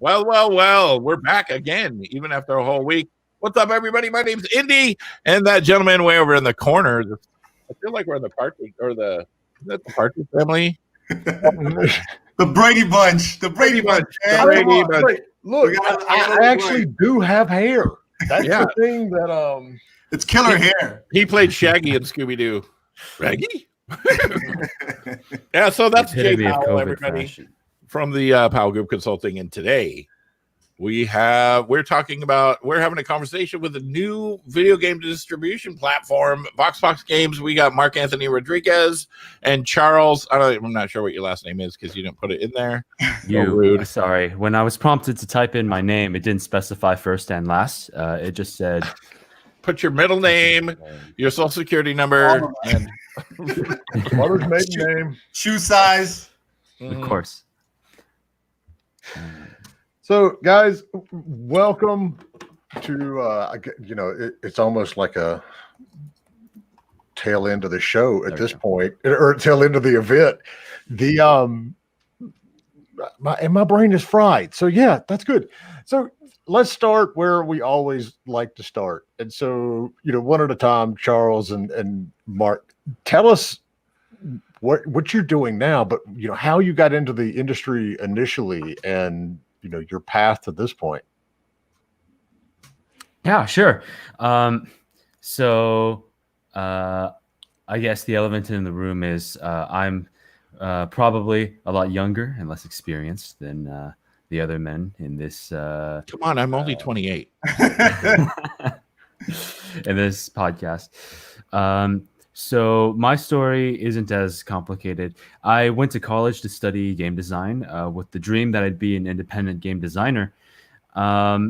Well, we're back again, even after a whole week. What's up, everybody? My name's Indy, and that gentleman way over in the corner. I feel like we're in the Partridge, is that the Partridge family? The Brady Bunch. The Brady Bunch. Wait, look, I actually do have hair. That's the thing that it's killer hair. He played Shaggy in Scooby-Doo. Shaggy? Yeah, so that's Jay Powell, everybody, from the Powell Group Consulting, and today we're having a conversation with a new video game distribution platform, VoxPop Games. We got Mark Anthony Rodriguez and Charles. I'm not sure what your last name is because you didn't put it in there. Rude. Sorry. When I was prompted to type in my name, it didn't specify first and last. It just said, put your middle name, your social security number, and mother's maiden name, shoe size. Of course. So, guys, welcome to, it's almost like a tail end of the show at this point, or tail end of the event. My brain is fried. So, yeah, that's good. So, let's start where we always like to start. And so, one at a time, Charles and Mark, tell us what you're doing now, but, how you got into the industry initially and, your path to this point. Yeah, sure. So I guess the elephant in the room is I'm probably a lot younger and less experienced than the other men in this. Come on, I'm only 28. In this podcast. So my story isn't as complicated. I went to college to study game design with the dream that I'd be an independent game designer. But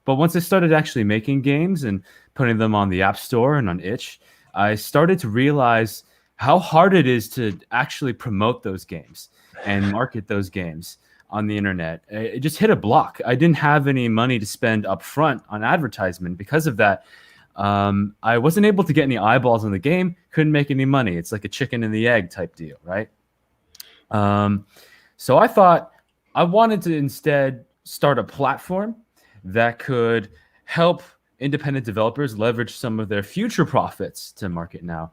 once I started actually making games and putting them on the App Store and on itch, I started to realize how hard it is to actually promote those games and market those games on the internet. It just hit a block. I didn't have any money to spend up front on advertisement. Because of that, I wasn't able to get any eyeballs on the game, couldn't make any money. It's like a chicken and the egg type deal, right? So I thought I wanted to instead start a platform that could help independent developers leverage some of their future profits to market now,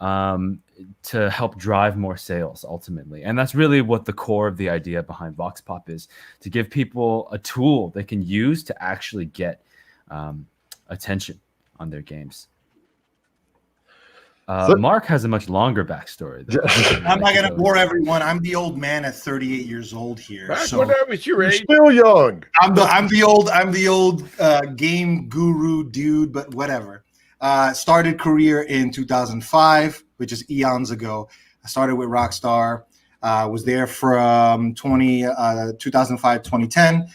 to help drive more sales ultimately. And that's really what the core of the idea behind VoxPop is, to give people a tool they can use to actually get attention on their games. Mark has a much longer backstory. I'm not going to bore everyone. I'm the old man at 38 years old here. When I was your age, still young. I'm the old game guru dude, but whatever. Started career in 2005, which is eons ago. I started with Rockstar. Was there from 2005 2010.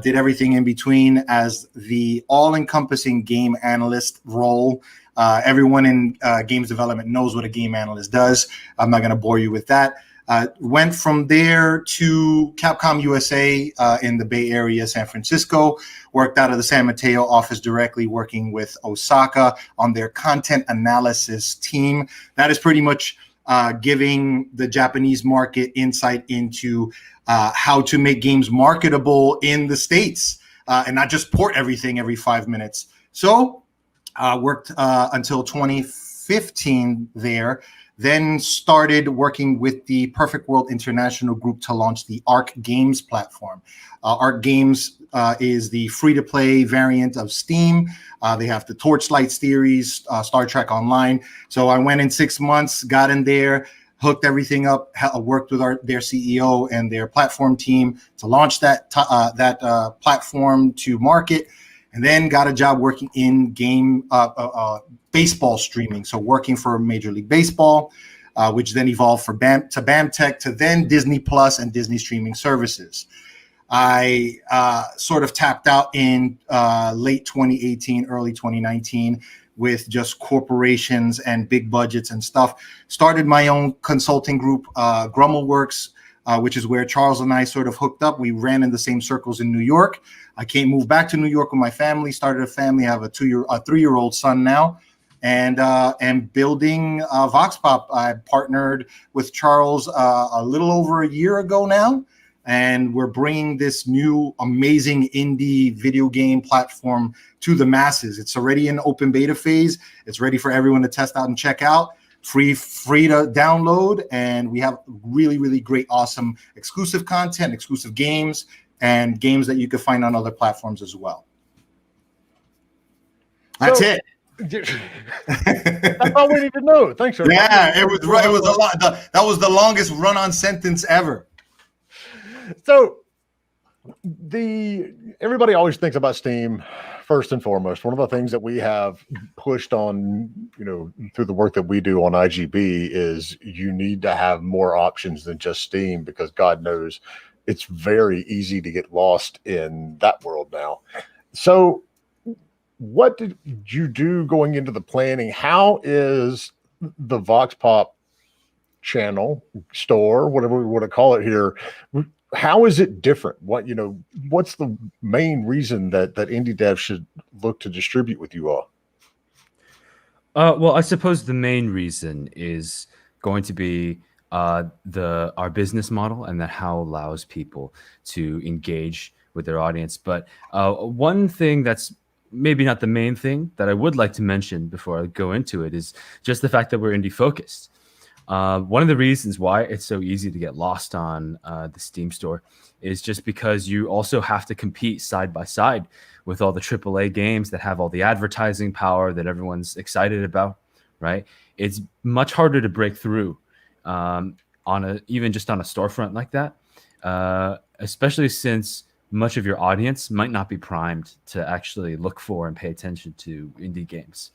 Did everything in between as the all-encompassing game analyst role. Everyone in games development knows what a game analyst does. I'm not going to bore you with that. Went from there to Capcom USA in the Bay Area, San Francisco. Worked out of the San Mateo office directly, working with Osaka on their content analysis team. That is pretty much giving the Japanese market insight into how to make games marketable in the States and not just port everything every 5 minutes. So worked until 2015 there, then started working with the Perfect World International Group to launch the Arc Games platform. Arc Games is the free-to-play variant of Steam. They have the Torchlight series, Star Trek Online. So I went in 6 months, got in there, hooked everything up, worked with their CEO and their platform team to launch that platform to market, and then got a job working in game baseball streaming. So working for Major League Baseball, which then evolved to BAMTech, to then Disney Plus and Disney streaming services. I sort of tapped out in late 2018, early 2019 with just corporations and big budgets and stuff. Started my own consulting group, Grummelworks, which is where Charles and I sort of hooked up. We ran in the same circles in New York. I moved back to New York with my family, started a family. I have a 3-year-old son now, and building VoxPop. I partnered with Charles a little over a year ago now. and we're bringing this new amazing indie video game platform to the masses. It's already in open beta phase. It's ready for everyone to test out and check out. Free to download, and we have really, really great, awesome exclusive content, exclusive games, and games that you can find on other platforms as well. That's it. That's all we need to know. Thanks, everybody. Yeah, it was a lot. That was the longest run-on sentence ever. So everybody always thinks about Steam first and foremost. One of the things that we have pushed on, through the work that we do on IGB is you need to have more options than just Steam, because God knows it's very easy to get lost in that world now. So what did you do going into the planning? How is the VoxPop channel, store, whatever we want to call it here, how is it different? What's the main reason that indie devs should look to distribute with you all? Well, I suppose the main reason is going to be our business model, and that how allows people to engage with their audience. But one thing that's maybe not the main thing that I would like to mention before I go into it is just the fact that we're indie focused. One of the reasons why it's so easy to get lost on the Steam store is just because you also have to compete side by side with all the AAA games that have all the advertising power that everyone's excited about, right? It's much harder to break through even just on a storefront like that, especially since much of your audience might not be primed to actually look for and pay attention to indie games.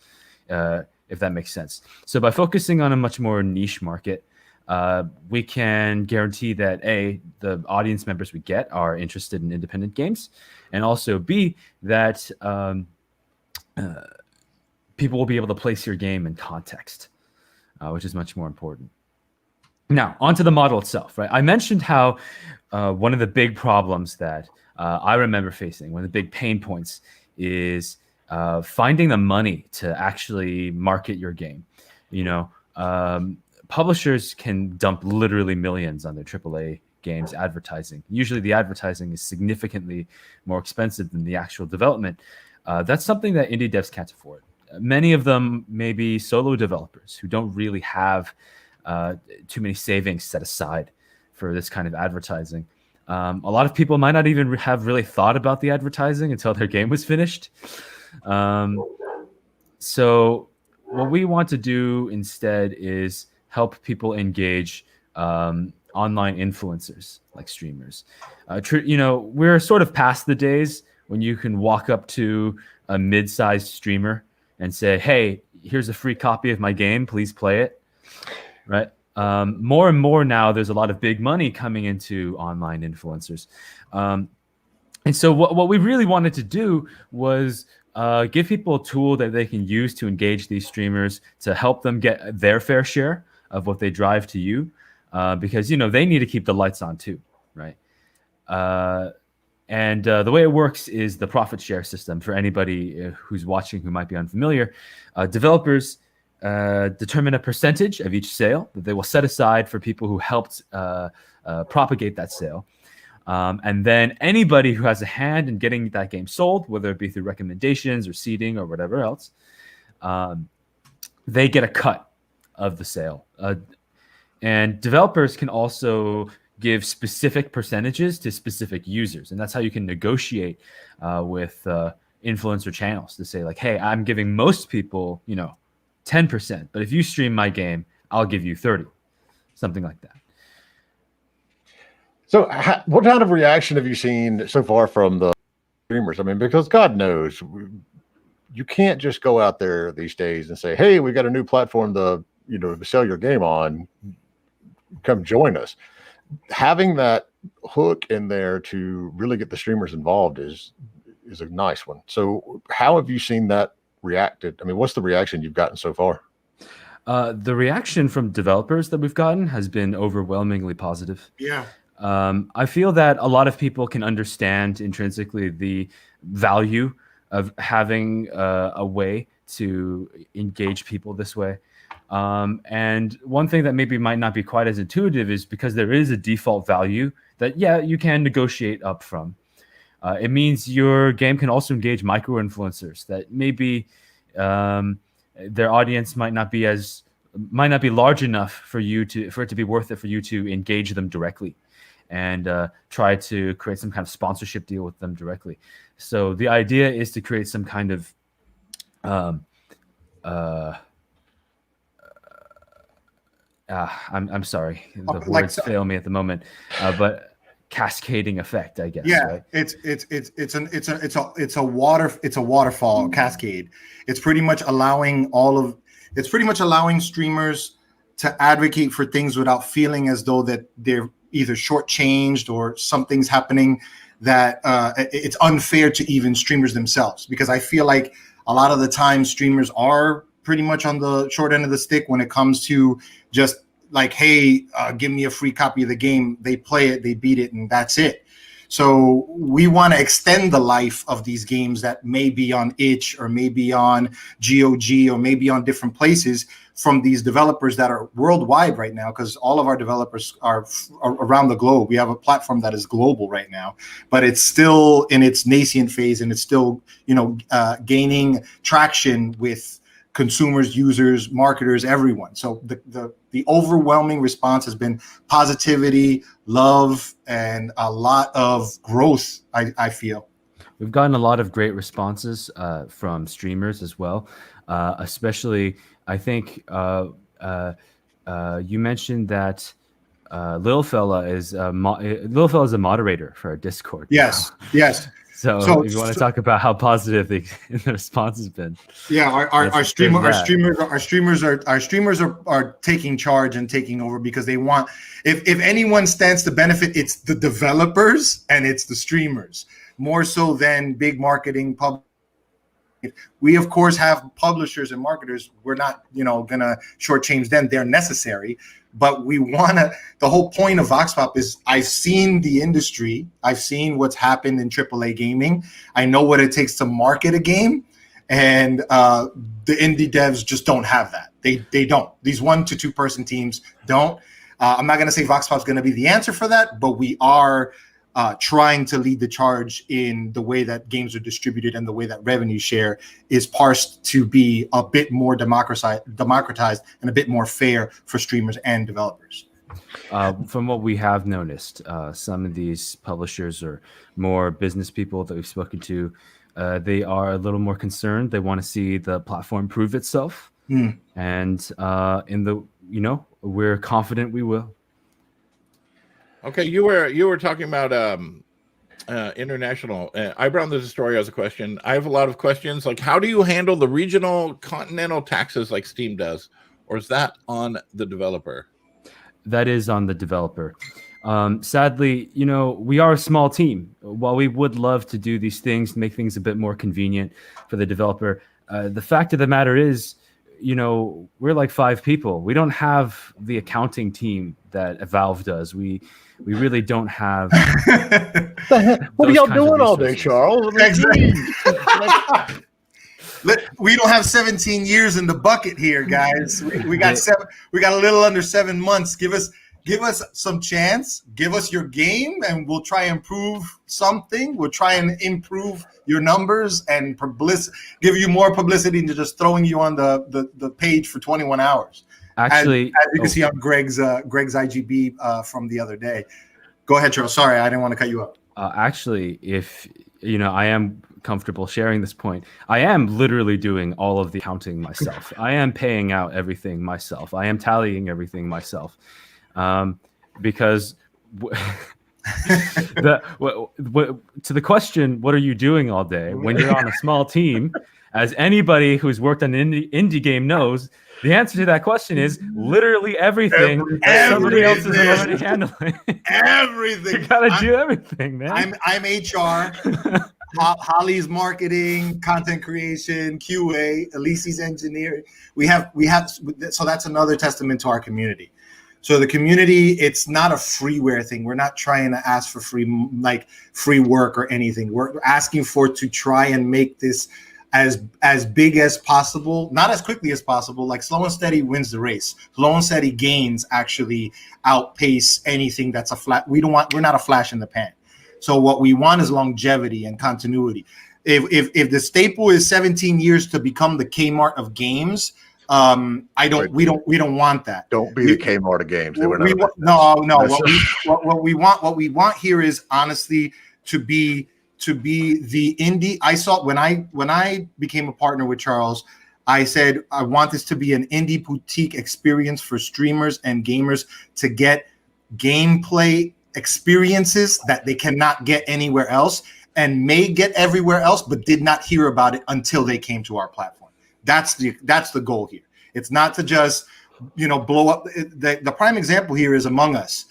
If that makes sense. So by focusing on a much more niche market, we can guarantee that A, the audience members we get are interested in independent games, and also B, that people will be able to place your game in context, which is much more important. Now, onto the model itself, right? I mentioned how one of the big problems that I remember facing, one of the big pain points is finding the money to actually market your game. Publishers can dump literally millions on their AAA games advertising. Usually the advertising is significantly more expensive than the actual development. That's something that indie devs can't afford. Many of them may be solo developers who don't really have too many savings set aside for this kind of advertising. A lot of people might not even have really thought about the advertising until their game was finished. So what we want to do instead is help people engage online influencers like streamers. We're sort of past the days when you can walk up to a mid-sized streamer and say, hey, here's a free copy of my game, please play it, right? More and more now, there's a lot of big money coming into online influencers. And so what we really wanted to do was give people a tool that they can use to engage these streamers, to help them get their fair share of what they drive to you, because they need to keep the lights on too, right? And the way it works is the profit share system. For anybody who's watching who might be unfamiliar, developers determine a percentage of each sale that they will set aside for people who helped propagate that sale. And then anybody who has a hand in getting that game sold, whether it be through recommendations or seeding or whatever else, they get a cut of the sale. And developers can also give specific percentages to specific users. And that's how you can negotiate with influencer channels to say like, hey, I'm giving most people, 10%, but if you stream my game, I'll give you 30, something like that. So what kind of reaction have you seen so far from the streamers? I mean, because God knows you can't just go out there these days and say, hey, we got a new platform to, sell your game on, come join us. Having that hook in there to really get the streamers involved is a nice one. So how have you seen that reacted? I mean, what's the reaction you've gotten so far? The reaction from developers that we've gotten has been overwhelmingly positive. Yeah. I feel that a lot of people can understand intrinsically the value of having a way to engage people this way. And one thing that maybe might not be quite as intuitive is because there is a default value that you can negotiate up from. It means your game can also engage micro influencers that maybe their audience might not be large enough for it to be worth it for you to engage them directly and try to create some kind of sponsorship deal with them directly. So the idea is to create some kind of I'm sorry, the words fail me at the moment, but cascading effect, I guess. Yeah, right? It's a waterfall cascade. It's pretty much allowing streamers to advocate for things without feeling as though that they're either shortchanged or something's happening that it's unfair to even streamers themselves. Because I feel like a lot of the time streamers are pretty much on the short end of the stick when it comes to just like, hey, give me a free copy of the game. They play it, they beat it, and that's it. So we want to extend the life of these games that may be on itch or maybe on GOG or maybe on different places from these developers that are worldwide right now, because all of our developers are around the globe. We have a platform that is global right now, but it's still in its nascent phase, and it's still, gaining traction with consumers, users, marketers, everyone. So the overwhelming response has been positivity, love, and a lot of growth, I feel. We've gotten a lot of great responses from streamers as well, especially, I think you mentioned that Lil Fella is a moderator for our Discord. Yes, yes. So if you want to talk about how positive the response has been, yeah, our streamers are taking charge and taking over because they want. If anyone stands to benefit, it's the developers and it's the streamers more so than big marketing pub. We of course have publishers and marketers. We're not gonna shortchange them. They're necessary. But we want to, the whole point of VoxPop is I've seen the industry. I've seen what's happened in AAA gaming. I know what it takes to market a game. And the indie devs just don't have that. They don't. These 1 to 2 person teams don't. I'm not going to say VoxPop's going to be the answer for that, but we are trying to lead the charge in the way that games are distributed and the way that revenue share is parsed to be a bit more democratized and a bit more fair for streamers and developers. From what we have noticed, some of these publishers or more business people that we've spoken to, they are a little more concerned. They want to see the platform prove itself. And we're confident we will. Okay, you were talking about international. Ibram, there's a story as a question. I have a lot of questions. Like, how do you handle the regional continental taxes like Steam does, or is that on the developer? That is on the developer. Sadly, we are a small team. While we would love to do these things, make things a bit more convenient for the developer, the fact of the matter is, we're like 5 people. We don't have the accounting team that Valve does. We really don't have. What are y'all doing all day, Charles? Exactly. We don't have 17 years in the bucket here, guys. We got a little under 7 months. Give us some chance. Give us your game, and we'll try and improve something. We'll try and improve your numbers and give you more publicity than just throwing you on the page for 21 hours. Actually, as you can see on Greg's IGB from the other day. Go ahead, Charles. Sorry, I didn't want to cut you up. Actually, if I am comfortable sharing this point, I am literally doing all of the accounting myself. I am paying out everything myself. I am tallying everything myself, because to the question, what are you doing all day when you're on a small team? As anybody who's worked on an indie game knows, the answer to that question is literally everything that somebody else is already handling. Everything. You gotta do everything, man. I'm HR. Holly's marketing, content creation, QA, Elise's engineering. We have. So that's another testament to our community. So the community, it's not a freeware thing. We're not trying to ask for free work or anything. We're asking to try and make this as big as possible, not as quickly as possible. Like slow and steady wins the race. Slow and steady gains actually outpace anything that's a flat. We're not a flash in the pan. So what we want is longevity and continuity. If the staple is 17 years to become the Kmart of games, we don't want that. Don't be the Kmart of games. They were not. No. What we want here is honestly to be the indie. I saw when I became a partner with Charles, I said I want this to be an indie boutique experience for streamers and gamers to get gameplay experiences that they cannot get anywhere else and may get everywhere else, but did not hear about it until they came to our platform. That's the goal here. It's not to just blow up. The prime example here is Among Us.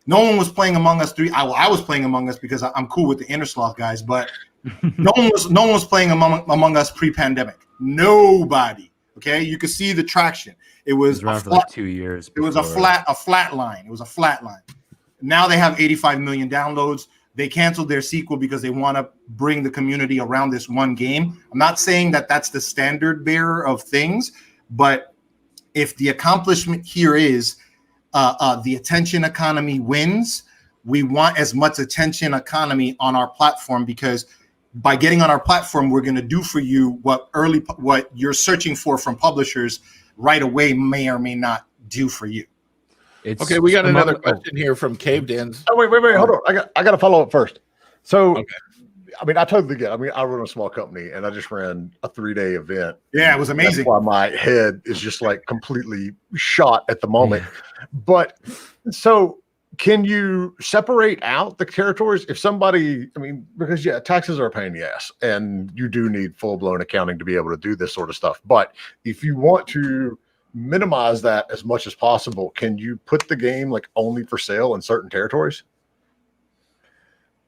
No one was playing Among Us 3. I was playing Among Us because I'm cool with the Innersloth guys, but no one was playing Among Us pre-pandemic. Nobody. Okay, you could see the traction. It was around for like 2 years. It was a flat line. It was a flat line. Now they have 85 million downloads. They canceled their sequel because they want to bring the community around this one game. I'm not saying that that's the standard bearer of things, but if the accomplishment here is the attention economy wins, we want as much attention economy on our platform, because by getting on our platform, we're going to do for you what you're searching for from publishers right away may or may not do for you. Okay, we got another question here from Capeden. Oh, wait, hold on. I got to follow up first. So, okay. I mean, I totally get it. I mean, I run a small company and I just ran a 3-day event. Yeah, it was amazing. That's why my head is just like completely shot at the moment. But so can you separate out the territories if somebody, I mean, because taxes are a pain in the ass and you do need full-blown accounting to be able to do this sort of stuff. But if you want to minimize that as much as possible, can you put the game like only for sale in certain territories?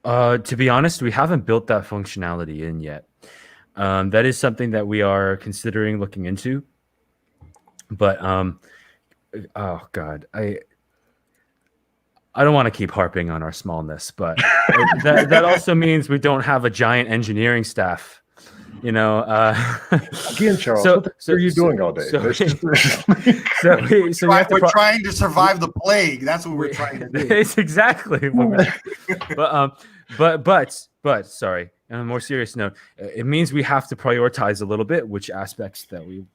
To be honest, we haven't built that functionality in yet. That is something that we are considering looking into. But oh god, I don't want to keep harping on our smallness, but that also means we don't have a giant engineering staff. Again, Charles, what are you doing all day? We're trying to survive the plague. That's what we're trying to do. It's exactly. But sorry. On a more serious note, it means we have to prioritize a little bit which aspects that we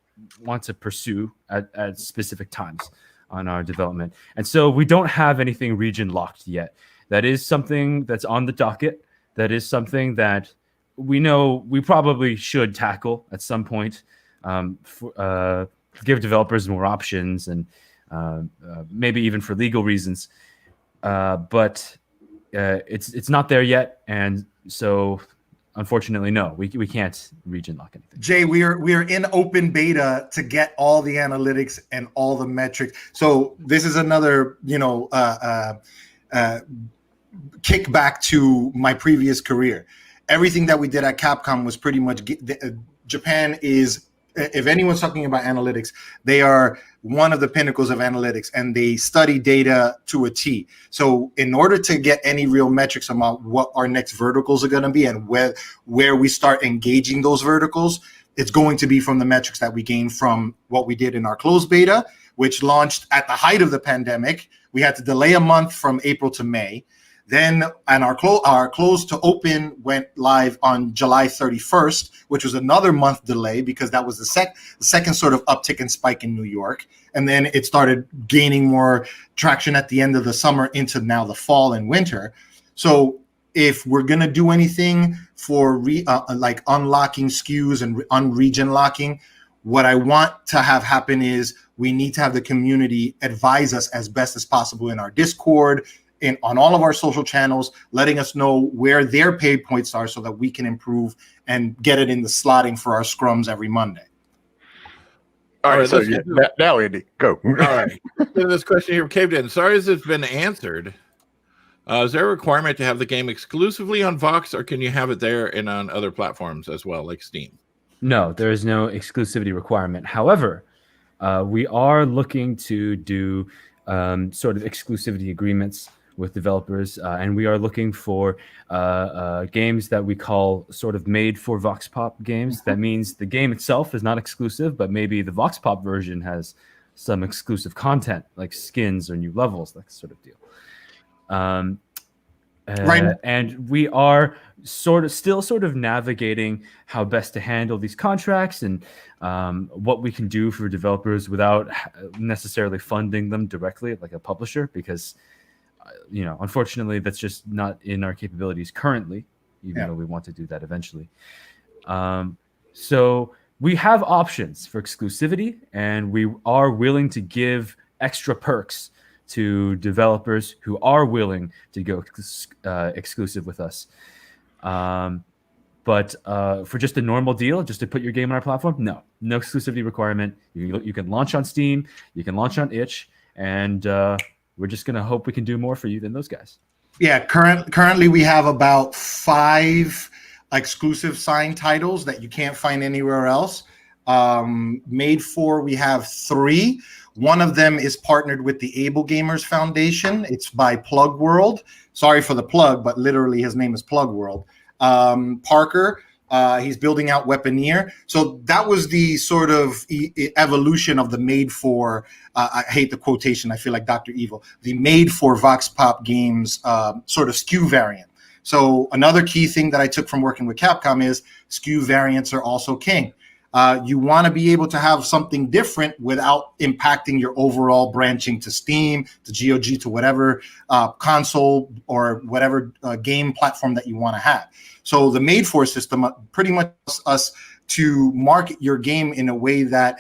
want to pursue at specific times on our development. And so we don't have anything region locked yet. That is something that's on the docket. That is something that we know we probably should tackle at some point, give developers more options and maybe even for legal reasons. But it's not there yet. And so unfortunately, no, we can't region lock anything. Jay, we are in open beta to get all the analytics and all the metrics. So this is another, kickback to my previous career. Everything that we did at Capcom was pretty much Japan is, if anyone's talking about analytics, they are one of the pinnacles of analytics and they study data to a T. So in order to get any real metrics about what our next verticals are going to be and where we start engaging those verticals, it's going to be from the metrics that we gain from what we did in our closed beta, which launched at the height of the pandemic. We had to delay a month from April to May. Then, and our close to open went live on July 31st, which was another month delay because that was the second sort of uptick and spike in New York. And then it started gaining more traction at the end of the summer into now the fall and winter. So if we're going to do anything for like unlocking SKUs and unregion locking, what I want to have happen is we need to have the community advise us as best as possible in our Discord, on all of our social channels, letting us know where their pay points are so that we can improve and get it in the slotting for our scrums every Monday. All right, so now, Andy, go. All right. This question here from Capeden. Sorry if it's been answered. Is there a requirement to have the game exclusively on Vox, or can you have it there and on other platforms as well, like Steam? No, there is no exclusivity requirement. However, we are looking to do sort of exclusivity agreements with developers, and we are looking for games that we call sort of made for VoxPop games. That means the game itself is not exclusive, but maybe the VoxPop version has some exclusive content like skins or new levels, that sort of deal. Right. And we are still navigating how best to handle these contracts and what we can do for developers without necessarily funding them directly like a publisher, because unfortunately that's just not in our capabilities currently, even though we want to do that eventually. So we have options for exclusivity, and we are willing to give extra perks to developers who are willing to go exclusive with us. But for just a normal deal, just to put your game on our platform, no exclusivity requirement. You can launch on Steam, you can launch on itch, and we're just going to hope we can do more for you than those guys. Yeah, currently we have about 5 exclusive signed titles that you can't find anywhere else. Made for, we have 3. One of them is partnered with the Able Gamers Foundation. It's by Plug World. Sorry for the plug, but literally his name is Plug World. Parker, he's building out Weaponeer. So that was the sort of evolution of the made for, I hate the quotation, I feel like Dr. Evil, the made for VoxPop games sort of SKU variant. So another key thing that I took from working with Capcom is SKU variants are also king. You want to be able to have something different without impacting your overall branching to Steam, to GOG, to whatever console or whatever game platform that you want to have. So the made for system pretty much us to market your game in a way that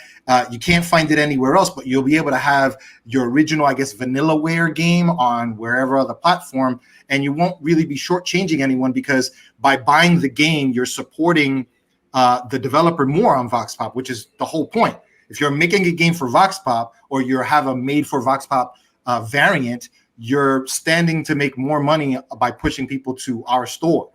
you can't find it anywhere else, but you'll be able to have your original, I guess, vanillaware game on wherever other platform, and you won't really be shortchanging anyone, because by buying the game, you're supporting the developer more on VoxPop, which is the whole point. If you're making a game for VoxPop, or you have a made for VoxPop variant, you're standing to make more money by pushing people to our store.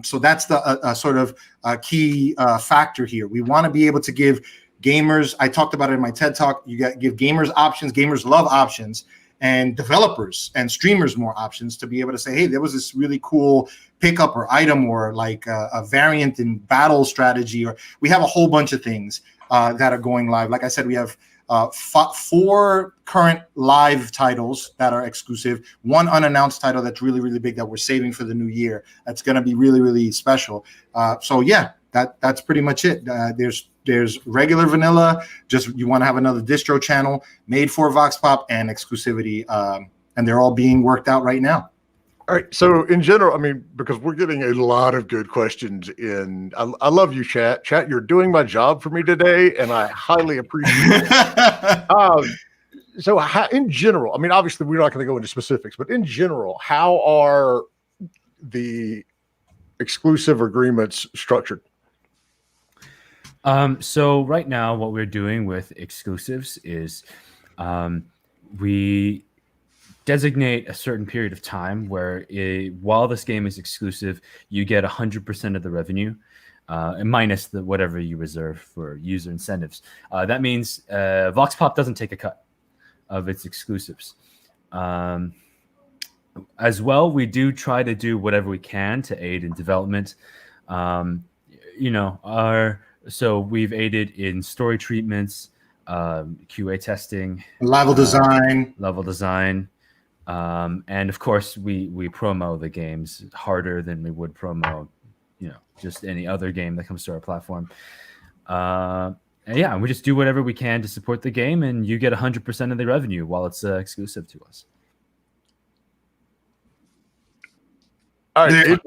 So that's the sort of key factor here. We want to be able to give gamers, I talked about it in my TED Talk, give gamers options. Gamers love options, and developers and streamers more options to be able to say, hey, there was this really cool pickup or item, or like a variant in battle strategy, or we have a whole bunch of things that are going live. Like I said, we have 4 current live titles that are exclusive, 1 unannounced title that's really, really big that we're saving for the new year. That's going to be really, really special. So yeah, that's pretty much it. There's regular vanilla, just you want to have another distro channel, made for VoxPop, and exclusivity, and they're all being worked out right now. All right. So in general, I mean, because we're getting a lot of good questions in, I love you, chat. Chat, you're doing my job for me today, and I highly appreciate it. So in general, I mean, obviously we're not going to go into specifics, but in general, how are the exclusive agreements structured? So right now, what we're doing with exclusives is we designate a certain period of time where while this game is exclusive, you get 100% of the revenue, and minus whatever you reserve for user incentives. That means VoxPop doesn't take a cut of its exclusives. As well, we do try to do whatever we can to aid in development. So we've aided in story treatments, QA testing, level design, and of course we promo the games harder than we would promo, just any other game that comes to our platform. And yeah, we just do whatever we can to support the game, and you get 100% of the revenue while it's exclusive to us. All right.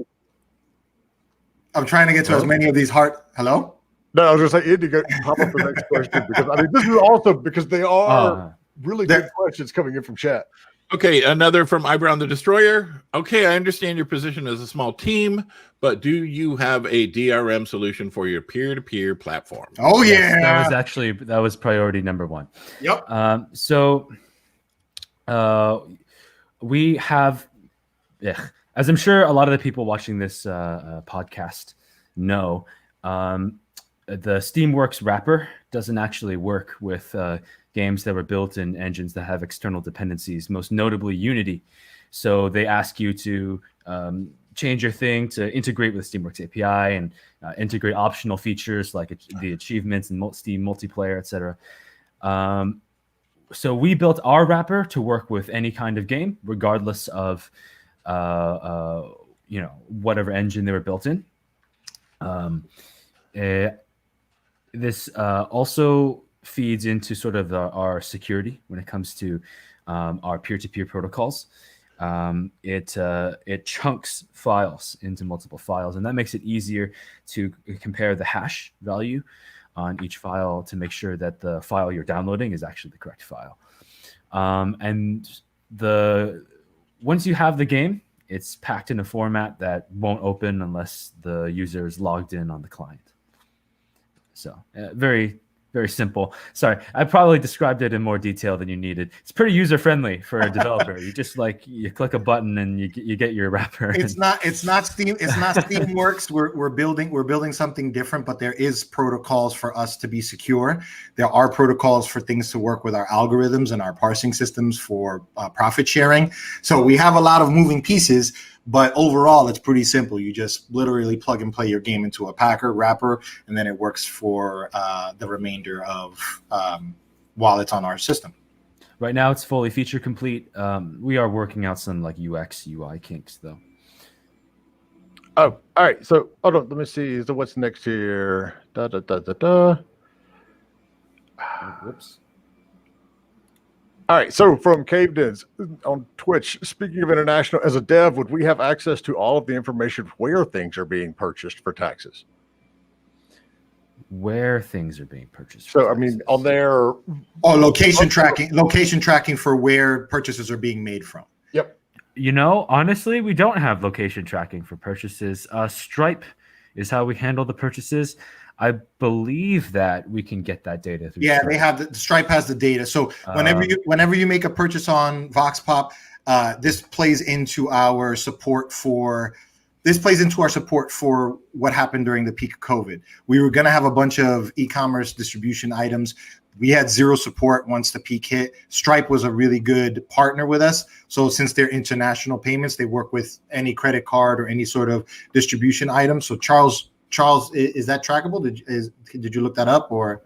I'm trying to get to as many of these Hello? No, I was just like, Indy, pop up the next question, because I mean, this is also because they are really good questions coming in from chat. Okay, another from Eyebrow the Destroyer. Okay, I understand your position as a small team, but do you have a DRM solution for your peer-to-peer platform? Oh, yeah. Yes, that was priority number 1. Yep. So we have, as I'm sure a lot of the people watching this podcast know, the Steamworks wrapper doesn't actually work with games that were built in engines that have external dependencies, most notably Unity. So they ask you to change your thing to integrate with Steamworks API and integrate optional features like the achievements and Steam multiplayer, etc. So we built our wrapper to work with any kind of game, regardless of whatever engine they were built in. This also feeds into sort of our security when it comes to our peer-to-peer protocols. It chunks files into multiple files, and that makes it easier to compare the hash value on each file to make sure that the file you're downloading is actually the correct file. And once you have the game, it's packed in a format that won't open unless the user is logged in on the client. So very, very simple. Sorry, I probably described it in more detail than you needed. It's pretty user friendly for a developer. You just you click a button and you get your wrapper. It's not Steamworks. We're building something different, but there is protocols for us to be secure. There are protocols for things to work with our algorithms and our parsing systems for profit sharing. So we have a lot of moving pieces. But overall, it's pretty simple. You just literally plug and play your game into a packer wrapper, and then it works for the remainder of while it's on our system. Right now, it's fully feature complete. We are working out some like UX, UI kinks, though. Oh, all right. So hold on. Let me see. So what's next here? Whoops. All right, so from Capeden on Twitch, speaking of international, as a dev, would we have access to all of the information where things are being purchased for taxes? Where things are being purchased. So, I mean, on their... location tracking for where purchases are being made from. Yep. Honestly, we don't have location tracking for purchases. Stripe is how we handle the purchases. I believe that we can get that data through. Yeah, Stripe. they have the Stripe has the data. So whenever you make a purchase on VoxPop, this plays into our support for what happened during the peak of COVID. We were going to have a bunch of e-commerce distribution items. We had zero support once the peak hit. Stripe was a really good partner with us. So since they're international payments, they work with any credit card or any sort of distribution item. So Charles, is that trackable? Did you look that up or?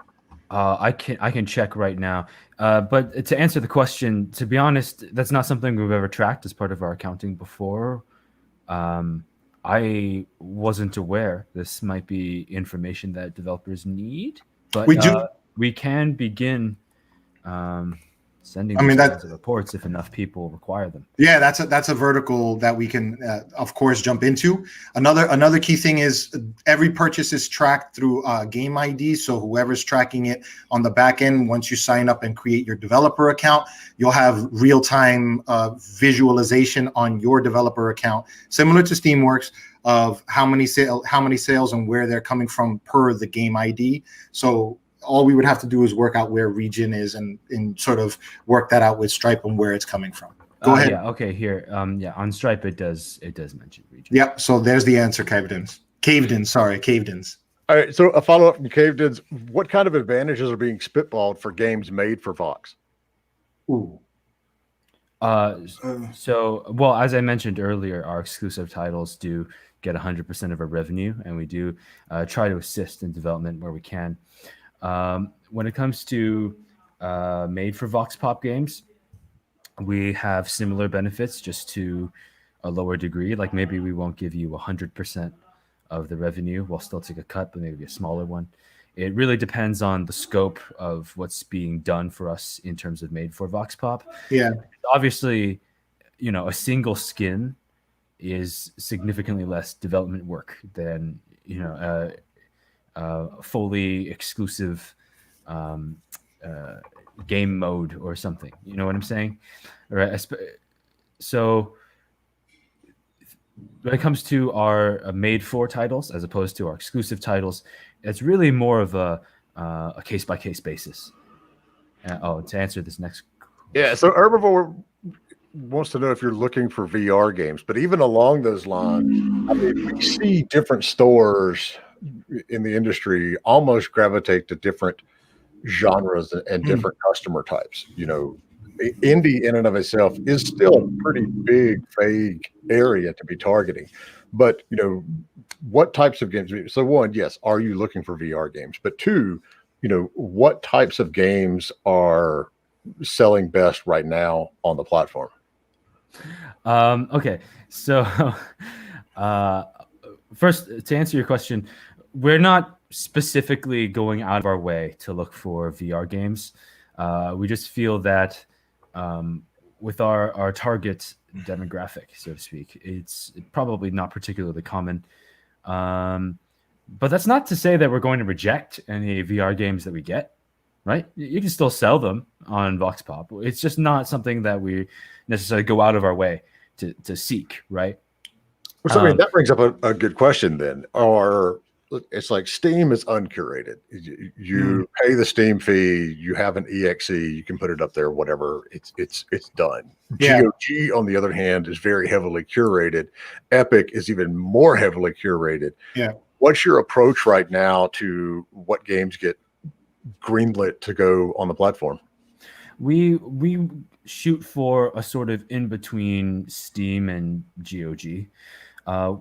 I can check right now. But to answer the question, to be honest, that's not something we've ever tracked as part of our accounting before. I wasn't aware this might be information that developers need, but we can begin sending these reports if enough people require them. Yeah, that's a vertical that we can, of course, jump into. Another key thing is every purchase is tracked through game ID. So whoever's tracking it on the back end, once you sign up and create your developer account, you'll have real-time visualization on your developer account, similar to Steamworks, of how many sales and where they're coming from per the game ID. So all we would have to do is work out where region is and sort of work that out with Stripe and where it's coming from. Go ahead. Yeah. Okay. Here. On Stripe, it does mention region. Yep. So there's the answer, Capedens. All right. So a follow up from Capedens. What kind of advantages are being spitballed for games made for Vox? Ooh. Well, as I mentioned earlier, our exclusive titles do get 100% of our revenue, and we do try to assist in development where we can. When it comes to made for VoxPop games, we have similar benefits, just to a lower degree. Like maybe we won't give you 100% of the revenue. We'll still take a cut, but maybe a smaller one. It really depends on the scope of what's being done for us in terms of made for VoxPop. Yeah. Obviously, a single skin is significantly less development work than, fully exclusive game mode or something. You know what I'm saying? Right. So when it comes to our made for titles as opposed to our exclusive titles, it's really more of a case by case basis. To answer this next question. Yeah. So Herbivore wants to know if you're looking for VR games, but even along those lines, I mean, we see different stores in the industry almost gravitate to different genres and different customer types. indie in and of itself is still a pretty big, vague area to be targeting. But, what types of games? So one, yes, are you looking for VR games? But two, what types of games are selling best right now on the platform? Okay, so first, to answer your question, we're not specifically going out of our way to look for VR games. We just feel that with our target demographic, so to speak, it's probably not particularly common. But that's not to say that we're going to reject any VR games that we get, right? You can still sell them on VoxPop. It's just not something that we necessarily go out of our way to seek, right? So that brings up a good question then. It's like Steam is uncurated. You pay the Steam fee, you have an EXE, you can put it up there, whatever. It's done. Yeah. GOG, on the other hand, is very heavily curated. Epic is even more heavily curated. Yeah. What's your approach right now to what games get greenlit to go on the platform? We shoot for a sort of in between Steam and GOG.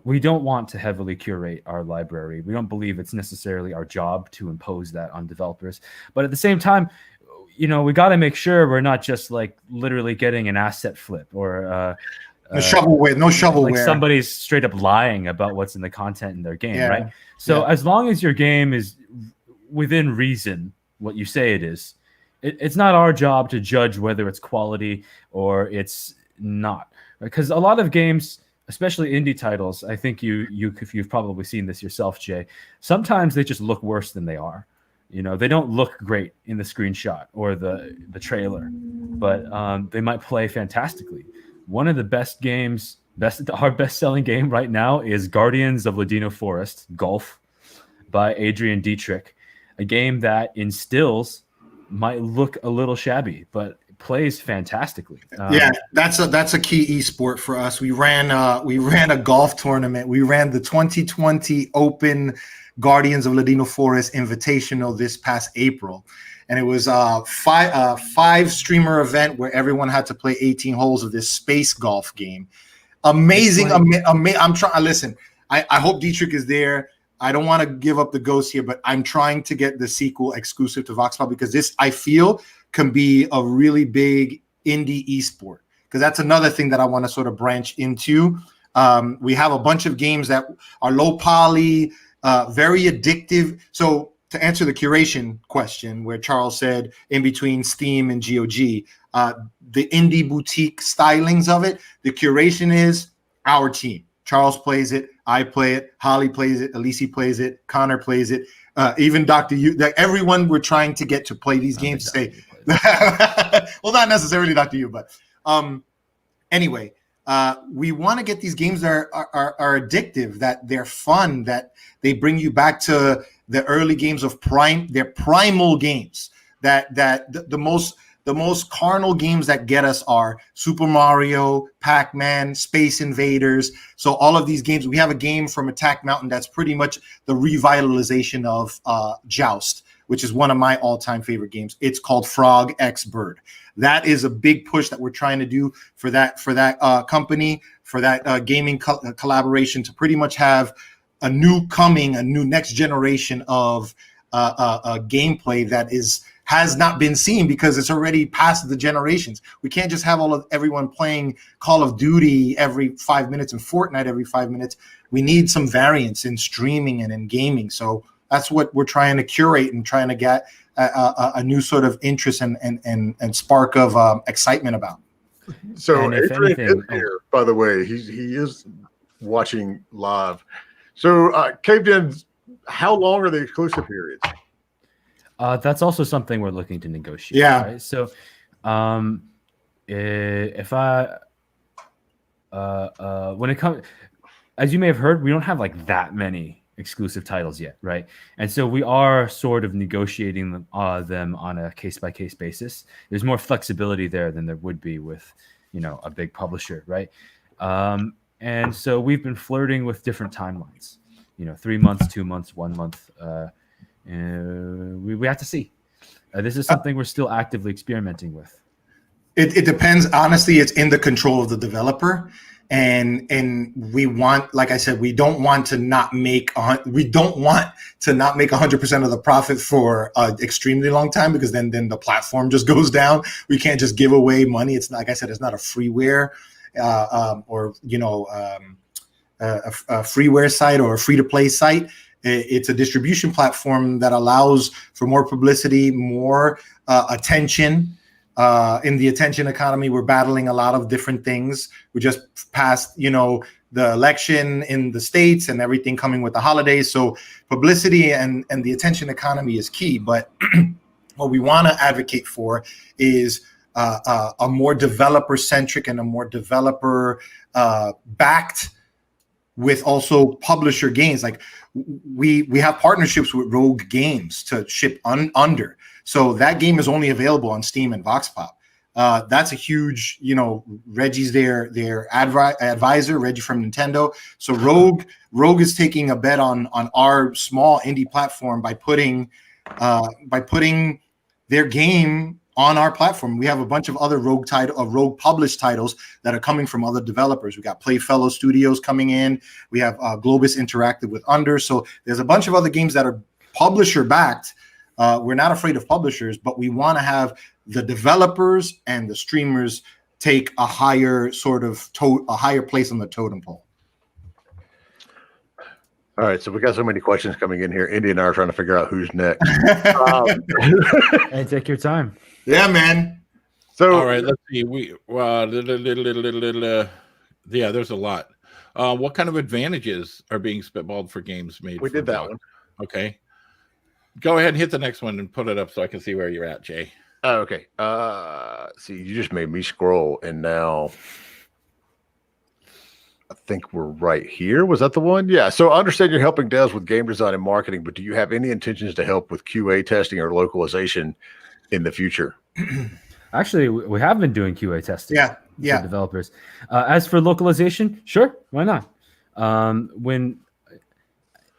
We don't want to heavily curate our library. We don't believe it's necessarily our job to impose that on developers. But at the same time, we got to make sure we're not just like literally getting an asset flip or no shovelware. Like somebody's straight up lying about what's in the content in their game, right? So as long as your game is within reason, what you say it is, it's not our job to judge whether it's quality or it's not. Because a lot of games, especially indie titles, I think you've probably seen this yourself, Jay. Sometimes they just look worse than they are. They don't look great in the screenshot or the trailer, but they might play fantastically. One of the best games, our best-selling game right now is Guardians of Ladino Forest Golf by Adrian Dietrich, a game that in stills might look a little shabby, but plays fantastically. That's a key esport for us. We ran a golf tournament. We ran the 2020 Open Guardians of Ladino Forest Invitational this past April, and it was a five streamer event where everyone had to play 18 holes of this space golf game. Amazing. I'm trying. Listen, I hope Dietrich is there. I don't want to give up the ghost here, but I'm trying to get the sequel exclusive to VoxPop because this, I feel, can be a really big indie esport, because that's another thing that I want to sort of branch into. We have a bunch of games that are low poly, very addictive. So to answer the curation question, where Charles said in between Steam and GOG, the indie boutique stylings of it, the curation is our team. Charles plays it, I play it, Holly plays it, Elise plays it, Connor plays it, even Dr. U. Like everyone, we're trying to get to play these games. Say, well, not necessarily Dr. U, but anyway, we want to get these games that are addictive, that they're fun, that they bring you back to the early games of Prime. They're primal games. That the most carnal games that get us are Super Mario, Pac-Man, Space Invaders. So all of these games, we have a game from Attack Mountain that's pretty much the revitalization of Joust, which is one of my all-time favorite games. It's called Frog X Bird. That is a big push that we're trying to do for that company, for that gaming collaboration, to pretty much have a new next generation of gameplay that has not been seen, because it's already past the generations. We can't just have everyone playing Call of Duty every 5 minutes and Fortnite every 5 minutes. We need some variance in streaming and in gaming. So that's what we're trying to curate and trying to get a new sort of interest and spark of excitement about. So Adrian is here, by the way. He is watching live. So Capeden, how long are the exclusive periods? That's also something we're looking to negotiate. Yeah. Right? So, if when it comes, as you may have heard, we don't have like that many exclusive titles yet, right? And so we are sort of negotiating them on a case-by-case basis. There's more flexibility there than there would be with, a big publisher, right? And so we've been flirting with different timelines. 3 months, 2 months, 1 month. We have to see. This is something we're still actively experimenting with. It depends. Honestly, it's in the control of the developer. And we want, like I said, we don't want to not make 100% of the profit for an extremely long time, because then the platform just goes down. We can't just give away money. It's like I said, it's not a freeware or a freeware site or a free to play site. It's a distribution platform that allows for more publicity, more attention. In the attention economy, we're battling a lot of different things. We just passed, the election in the States and everything coming with the holidays. So publicity and the attention economy is key. But what we want to advocate for is a more developer-centric and a more developer-backed with also publisher games. Like we have partnerships with Rogue Games to ship under. So that game is only available on Steam and VoxPop. That's a huge, Reggie's their advisor, Reggie from Nintendo. So Rogue is taking a bet on our small indie platform by putting their game on our platform. We have a bunch of other Rogue published titles that are coming from other developers. We got Playfellow Studios coming in. We have Globus Interactive with Under. So there's a bunch of other games that are publisher backed. We're not afraid of publishers, but we want to have the developers and the streamers take a higher place on the totem pole. All right, so we got so many questions coming in here. Indy and I are trying to figure out who's next. Hey, take your time. Yeah, man. So all right, let's see. Yeah, there's a lot. What kind of advantages are being spitballed for games made? We did that one. Okay. Go ahead and hit the next one and put it up so I can see where you're at, Jay. Oh, okay. See, you just made me scroll, and now I think we're right here. Was that the one? Yeah. So I understand you're helping devs with game design and marketing, but do you have any intentions to help with QA testing or localization in the future? Actually, we have been doing QA testing. Yeah. For developers. As for localization, sure, why not?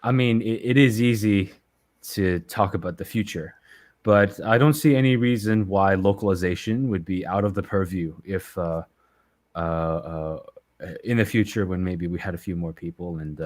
It is easy to talk about the future, but I don't see any reason why localization would be out of the purview if in the future, when maybe we had a few more people and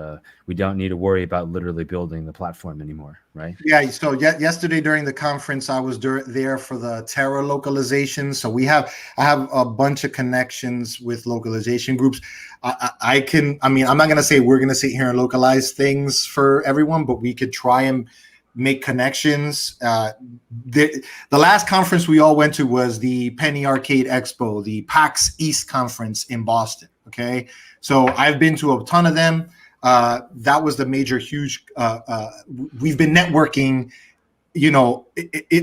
we don't need to worry about literally building the platform anymore, right? Yeah. So yesterday during the conference, I was there for the Terra localization. So I have a bunch of connections with localization groups. I'm not going to say we're going to sit here and localize things for everyone, but we could try and make connections. The last conference we all went to was the Penny Arcade Expo, the PAX East conference in Boston. Okay. So I've been to a ton of them. That was the major, huge, we've been networking,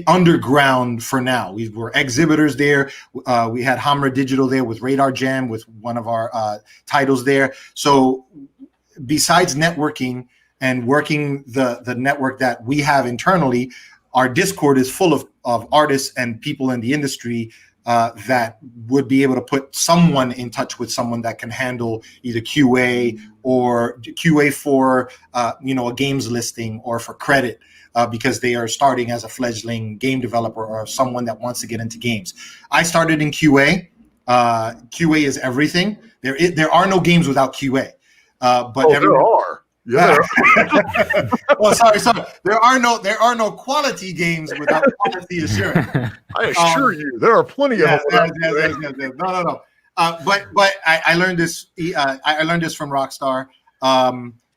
underground for now. We were exhibitors there. We had Hamra Digital there with Radar Jam, with one of our titles there. So besides networking and working the network that we have internally, our Discord is full of artists and people in the industry that would be able to put someone in touch with someone that can handle either QA or QA for a games listing or for credit, because they are starting as a fledgling game developer or someone that wants to get into games. I started in QA. QA is everything. There are no games without QA. There are. Yeah. Well, sorry. There are no quality games without quality assurance. I assure you, there are plenty of them. No. But I learned this. I learned this from Rockstar.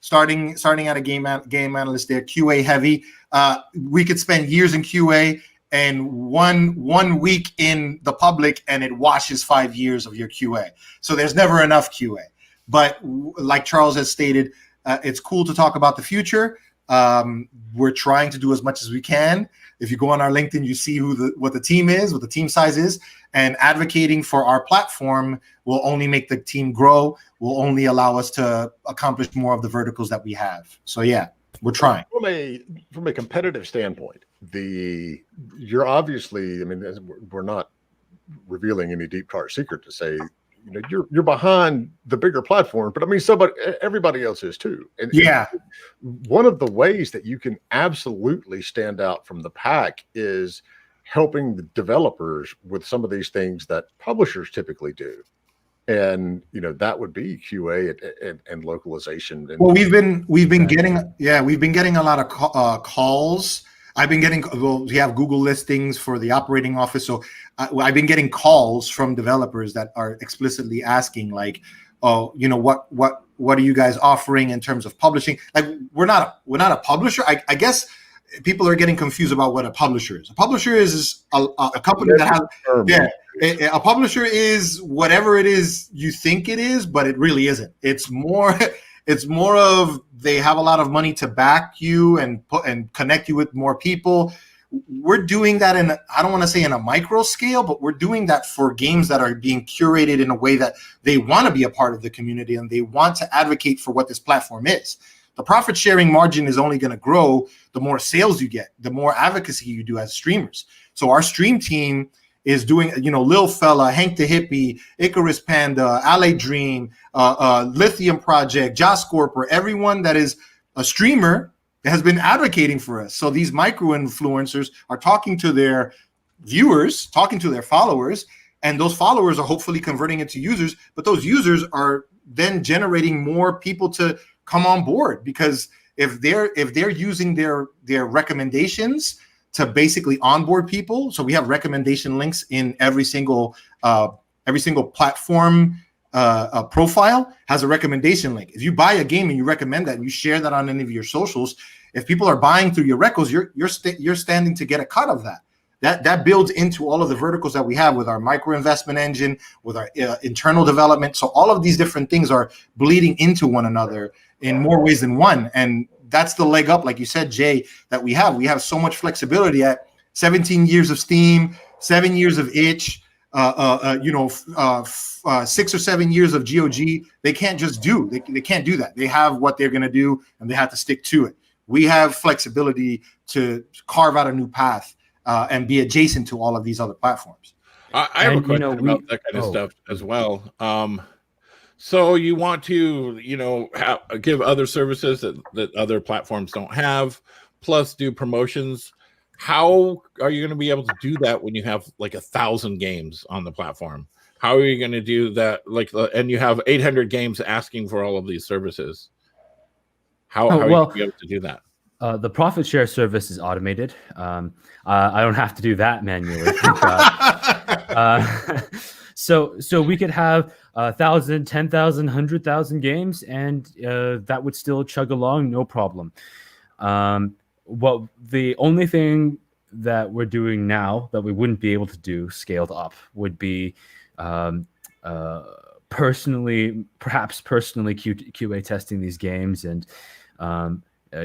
Starting at a game analyst there, QA heavy. We could spend years in QA, and one week in the public, and it washes 5 years of your QA. So there's never enough QA. But like Charles has stated, it's cool to talk about the future. We're trying to do as much as we can. If you go on our LinkedIn, you see what the team is, what the team size is, and advocating for our platform will only make the team grow, will only allow us to accomplish more of the verticals that we have. So yeah, we're trying. From a competitive standpoint, you're obviously, we're not revealing any deep dark secret to say, you're behind the bigger platform, but everybody else is too. And one of the ways that you can absolutely stand out from the pack is helping the developers with some of these things that publishers typically do. And that would be QA and localization. And, well, we've been getting a lot of calls. I've been getting, we have Google listings for the operating office, so I've been getting calls from developers that are explicitly asking, like, oh, what are you guys offering in terms of publishing? Like, we're not a publisher. I guess people are getting confused about what a publisher is. A publisher is a company that has a publisher is whatever it is you think it is, but it really isn't. It's more of they have a lot of money to back you and connect you with more people. We're doing that I don't want to say in a micro scale, but we're doing that for games that are being curated in a way that they want to be a part of the community and they want to advocate for what this platform is. The profit sharing margin is only going to grow the more sales you get, the more advocacy you do as streamers. So our stream team is doing, Lil Fella, Hank the Hippie, Icarus Panda, LA Dream, Lithium Project, Josh Scorper, everyone that is a streamer has been advocating for us. So these micro influencers are talking to their viewers, talking to their followers, and those followers are hopefully converting into users, but those users are then generating more people to come on board, because if they're using their recommendations to basically onboard people, so we have recommendation links in every single platform profile has a recommendation link. If you buy a game and you recommend that and you share that on any of your socials, if people are buying through your recos, you're standing to get a cut of that. That builds into all of the verticals that we have with our micro investment engine, with our internal development. So all of these different things are bleeding into one another in more ways than one. And that's the leg up, like you said, Jay, that we have. We have so much flexibility at 17 years of Steam, 7 years of itch, 6 or 7 years of GOG. They can't just do. They can't do that. They have what they're going to do, and they have to stick to it. We have flexibility to carve out a new path and be adjacent to all of these other platforms. I have a question about that kind of stuff as well. So you want to, give other services that other platforms don't have, plus do promotions. How are you going to be able to do that when you have like 1,000 games on the platform? How are you going to do that? And you have 800 games asking for all of these services. How are you going to be able to do that? The profit share service is automated. I don't have to do that manually. So we could have 1,000, 10,000, 100,000 games, and that would still chug along, no problem. Well, the only thing that we're doing now that we wouldn't be able to do scaled up would be personally QA testing these games and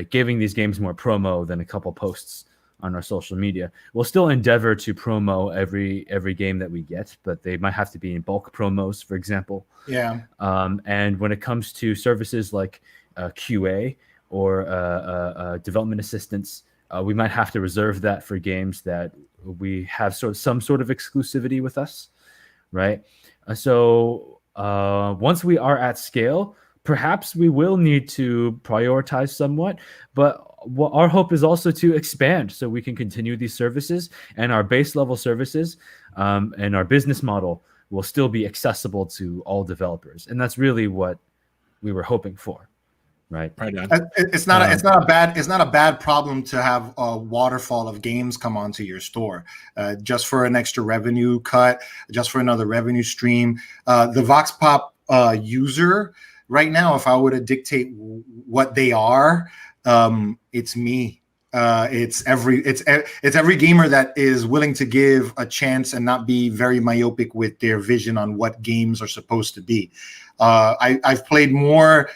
giving these games more promo than a couple posts on our social media. We'll still endeavor to promo every game that we get, but they might have to be in bulk promos, for example. Yeah. And when it comes to services like QA or development assistance, we might have to reserve that for games that we have some sort of exclusivity with us, right? So once we are at scale, perhaps we will need to prioritize somewhat, but our hope is also to expand so we can continue these services, and our base level services and our business model will still be accessible to all developers. And that's really what we were hoping for. Right. It's not a bad problem to have a waterfall of games come onto your store, just for an extra revenue cut, just for another revenue stream. The VoxPop User right now, if I were to dictate what they are, it's me. It's every gamer that is willing to give a chance and not be very myopic with their vision on what games are supposed to be. I've played more.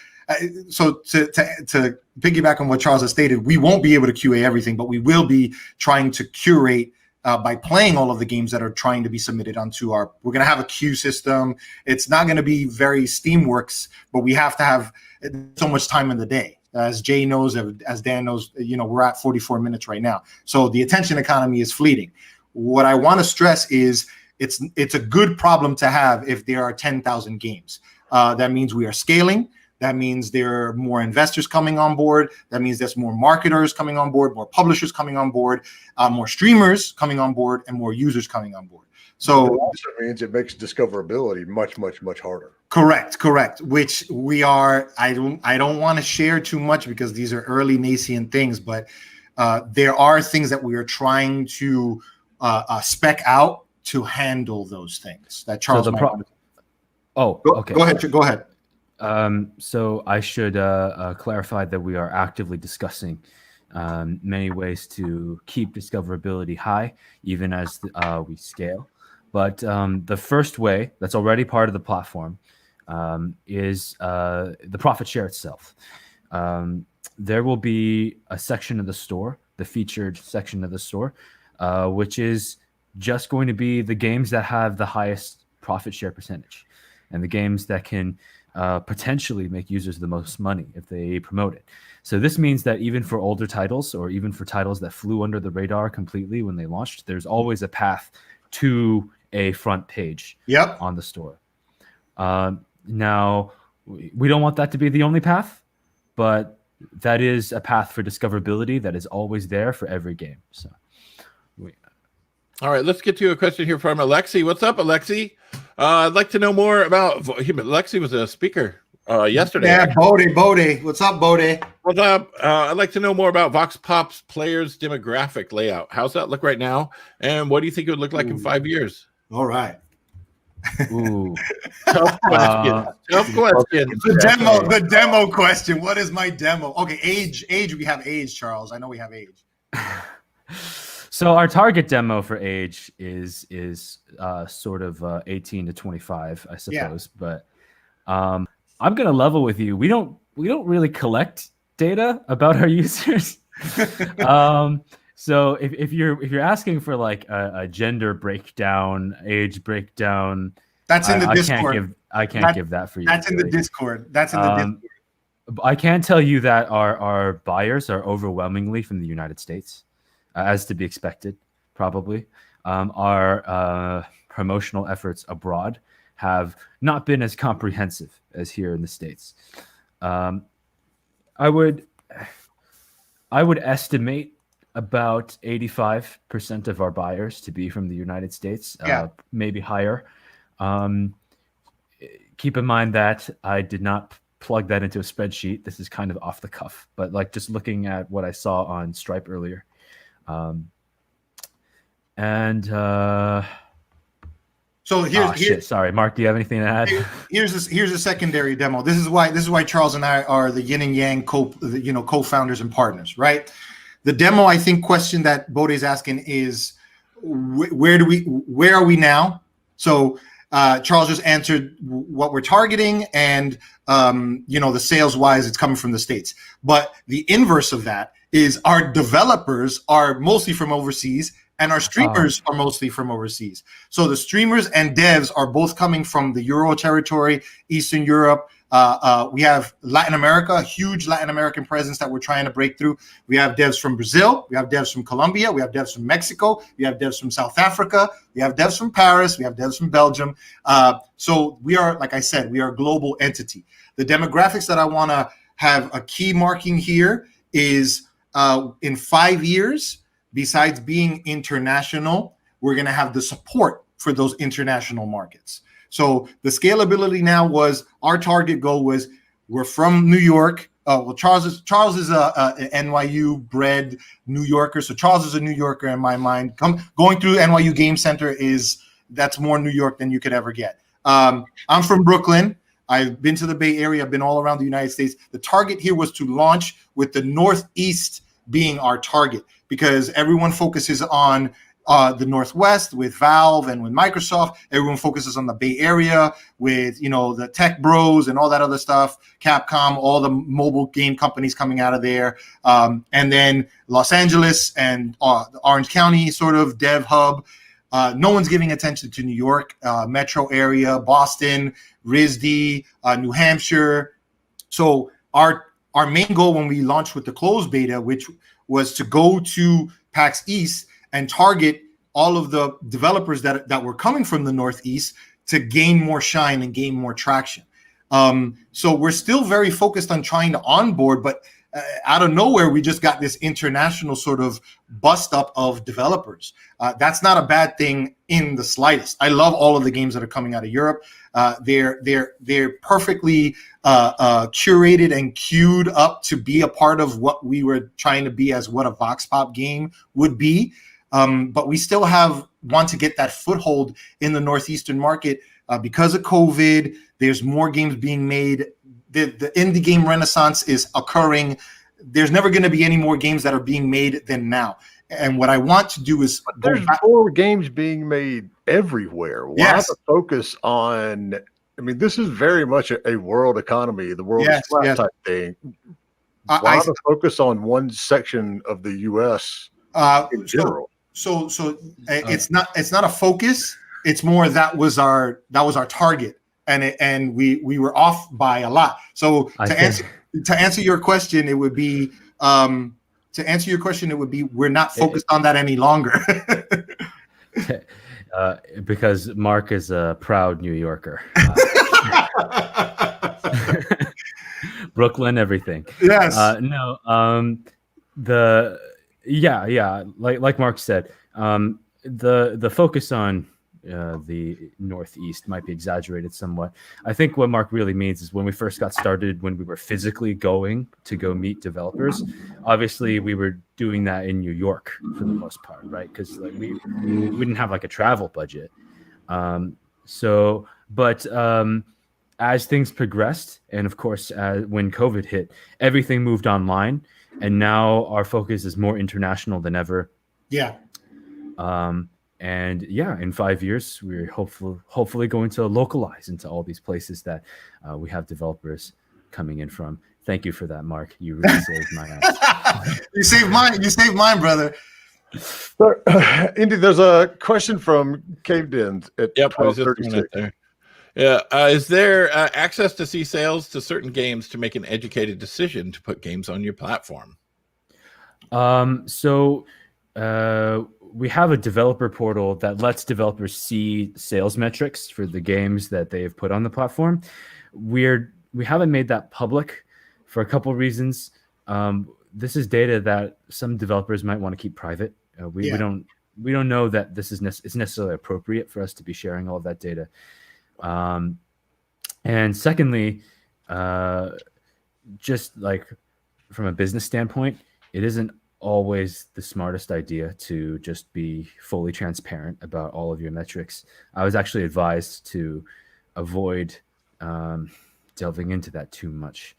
So to piggyback on what Charles has stated, we won't be able to QA everything, but we will be trying to curate by playing all of the games that are trying to be submitted onto our. We're going to have a queue system. It's not going to be very Steamworks, but we have to have so much time in the day. As Jay knows, as Dan knows, we're at 44 minutes right now. So the attention economy is fleeting. What I want to stress is it's a good problem to have if there are 10,000 games. That means we are scaling. That means there are more investors coming on board. That means there's more marketers coming on board, more publishers coming on board, more streamers coming on board, and more users coming on board. So it also means it makes discoverability much, much, much harder. Correct. Which we are. I don't want to share too much because these are early nascent things, but there are things that we are trying to spec out to handle those things. That Charles. Okay. Go ahead. So I should clarify that we are actively discussing many ways to keep discoverability high, even as we scale. But the first way that's already part of the platform is the profit share itself. There will be a section of the store, the featured section of the store, which is just going to be the games that have the highest profit share percentage and the games that can potentially make users the most money if they promote it. So this means that even for older titles or even for titles that flew under the radar completely when they launched, there's always a path to a front page on the store. Now, we don't want that to be the only path, but that is a path for discoverability that is always there for every game. So, all right, let's get to a question here from Alexi. What's up, Alexi? I'd like to know more about Alexi was a speaker yesterday. Yeah, Bode. What's up, Bode? What's up? I'd like to know more about VoxPop's players' demographic layout. How's that look right now? And what do you think it would look like in 5 years? All right. Ooh. Tough question. Tough question. The demo question. What is my demo? Okay, age. We have age, Charles. I know we have age. So our target demo for age is sort of 18 to 25, I suppose. Yeah. But I'm gonna level with you. We don't really collect data about our users. So if you're asking for like a gender breakdown, age breakdown, that's in the Discord. I can't give that for you. That's in the Discord. That's in the Discord. I can tell you that our buyers are overwhelmingly from the United States, as to be expected, probably. Our promotional efforts abroad have not been as comprehensive as here in the States. I would estimate about 85% of our buyers to be from the United States, maybe higher. Keep in mind that I did not plug that into a spreadsheet. This is kind of off the cuff, but like just looking at what I saw on Stripe earlier. So here's sorry, Mark, do you have anything to add? Here's a secondary demo. This is why Charles and I are the yin and yang co-founders and partners, right? The demo, I think, question that Bode is asking is where are we now? So Charles just answered what we're targeting, and the sales wise, it's coming from the States. But the inverse of that is our developers are mostly from overseas, and our streamers are mostly from overseas. So the streamers and devs are both coming from the Euro territory, Eastern Europe. We have Latin America, a huge Latin American presence that we're trying to break through. We have devs from Brazil. We have devs from Colombia. We have devs from Mexico. We have devs from South Africa. We have devs from Paris. We have devs from Belgium. So we are, like I said, we are a global entity. The demographics that I want to have a key marking here is in 5 years, besides being international, we're going to have the support for those international markets. So the scalability now was our target goal was we're from New York. Charles is a NYU bred New Yorker. So Charles is a New Yorker in my mind. Going through NYU Game Center that's more New York than you could ever get. I'm from Brooklyn. I've been to the Bay Area. I've been all around the United States. The target here was to launch with the Northeast being our target because everyone focuses on the Northwest with Valve and with Microsoft. Everyone focuses on the Bay Area with, the tech bros and all that other stuff, Capcom, all the mobile game companies coming out of there. And then Los Angeles and Orange County sort of dev hub. No one's giving attention to New York, metro area, Boston, RISD, New Hampshire. So our main goal when we launched with the closed beta, which was to go to PAX East and target all of the developers that were coming from the Northeast to gain more shine and gain more traction. So we're still very focused on trying to onboard, but out of nowhere, we just got this international sort of bust up of developers. That's not a bad thing in the slightest. I love all of the games that are coming out of Europe. They're perfectly curated and queued up to be a part of what we were trying to be as what a VoxPop game would be. But we still want to get that foothold in the Northeastern market because of COVID. There's more games being made. The indie game renaissance is occurring. There's never going to be any more games that are being made than now. And what I want to do is there's more games being made everywhere. Why the focus on? I mean, this is very much a world economy, the world is flat type thing. Why the focus on one section of the U.S. in general? So it's not a focus. It's more that was our target. And we were off by a lot. So to answer your question, it would be we're not focused on that any longer. Because Mark is a proud New Yorker. Brooklyn, everything. Yes. Like Mark said, the focus on the Northeast might be exaggerated somewhat. I think what Mark really means is when we first got started, when we were physically going to go meet developers, obviously we were doing that in New York for the most part, right? Because like we didn't have like a travel budget. As things progressed, and of course, when COVID hit, everything moved online, and now our focus is more international than ever. Yeah. And in 5 years, we're hopefully going to localize into all these places that we have developers coming in from. Thank you for that, Mark. You really saved my ass. You saved mine. You saved mine, brother. So, Indy, there's a question from Capeden at 1236. Yeah, is there access to see sales to certain games to make an educated decision to put games on your platform? We have a developer portal that lets developers see sales metrics for the games that they've put on the platform. We haven't made that public for a couple of reasons. This is data that some developers might want to keep private. We don't know that this is necessarily appropriate for us to be sharing all of that data. And secondly, just like from a business standpoint, it isn't always the smartest idea to just be fully transparent about all of your metrics. I was actually advised to avoid delving into that too much.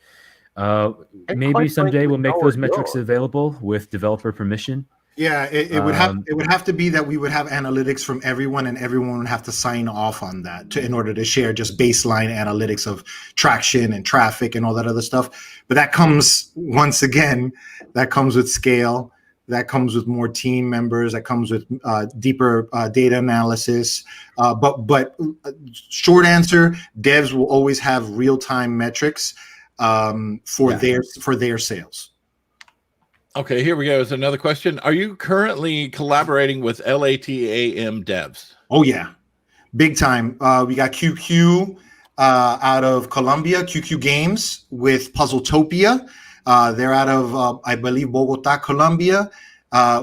Maybe someday we'll make those metrics available with developer permission. Yeah, it would have to be that we would have analytics from everyone, and everyone would have to sign off on that in order to share just baseline analytics of traction and traffic and all that other stuff. But that comes with scale. That comes with more team members. That comes with deeper data analysis. But short answer, devs will always have real-time metrics for their sales. Okay, here we go. Is another question. Are you currently collaborating with LATAM devs? Oh, yeah. Big time. We got QQ out of Colombia, QQ Games with Puzzletopia. They're out of, I believe, Bogota, Colombia.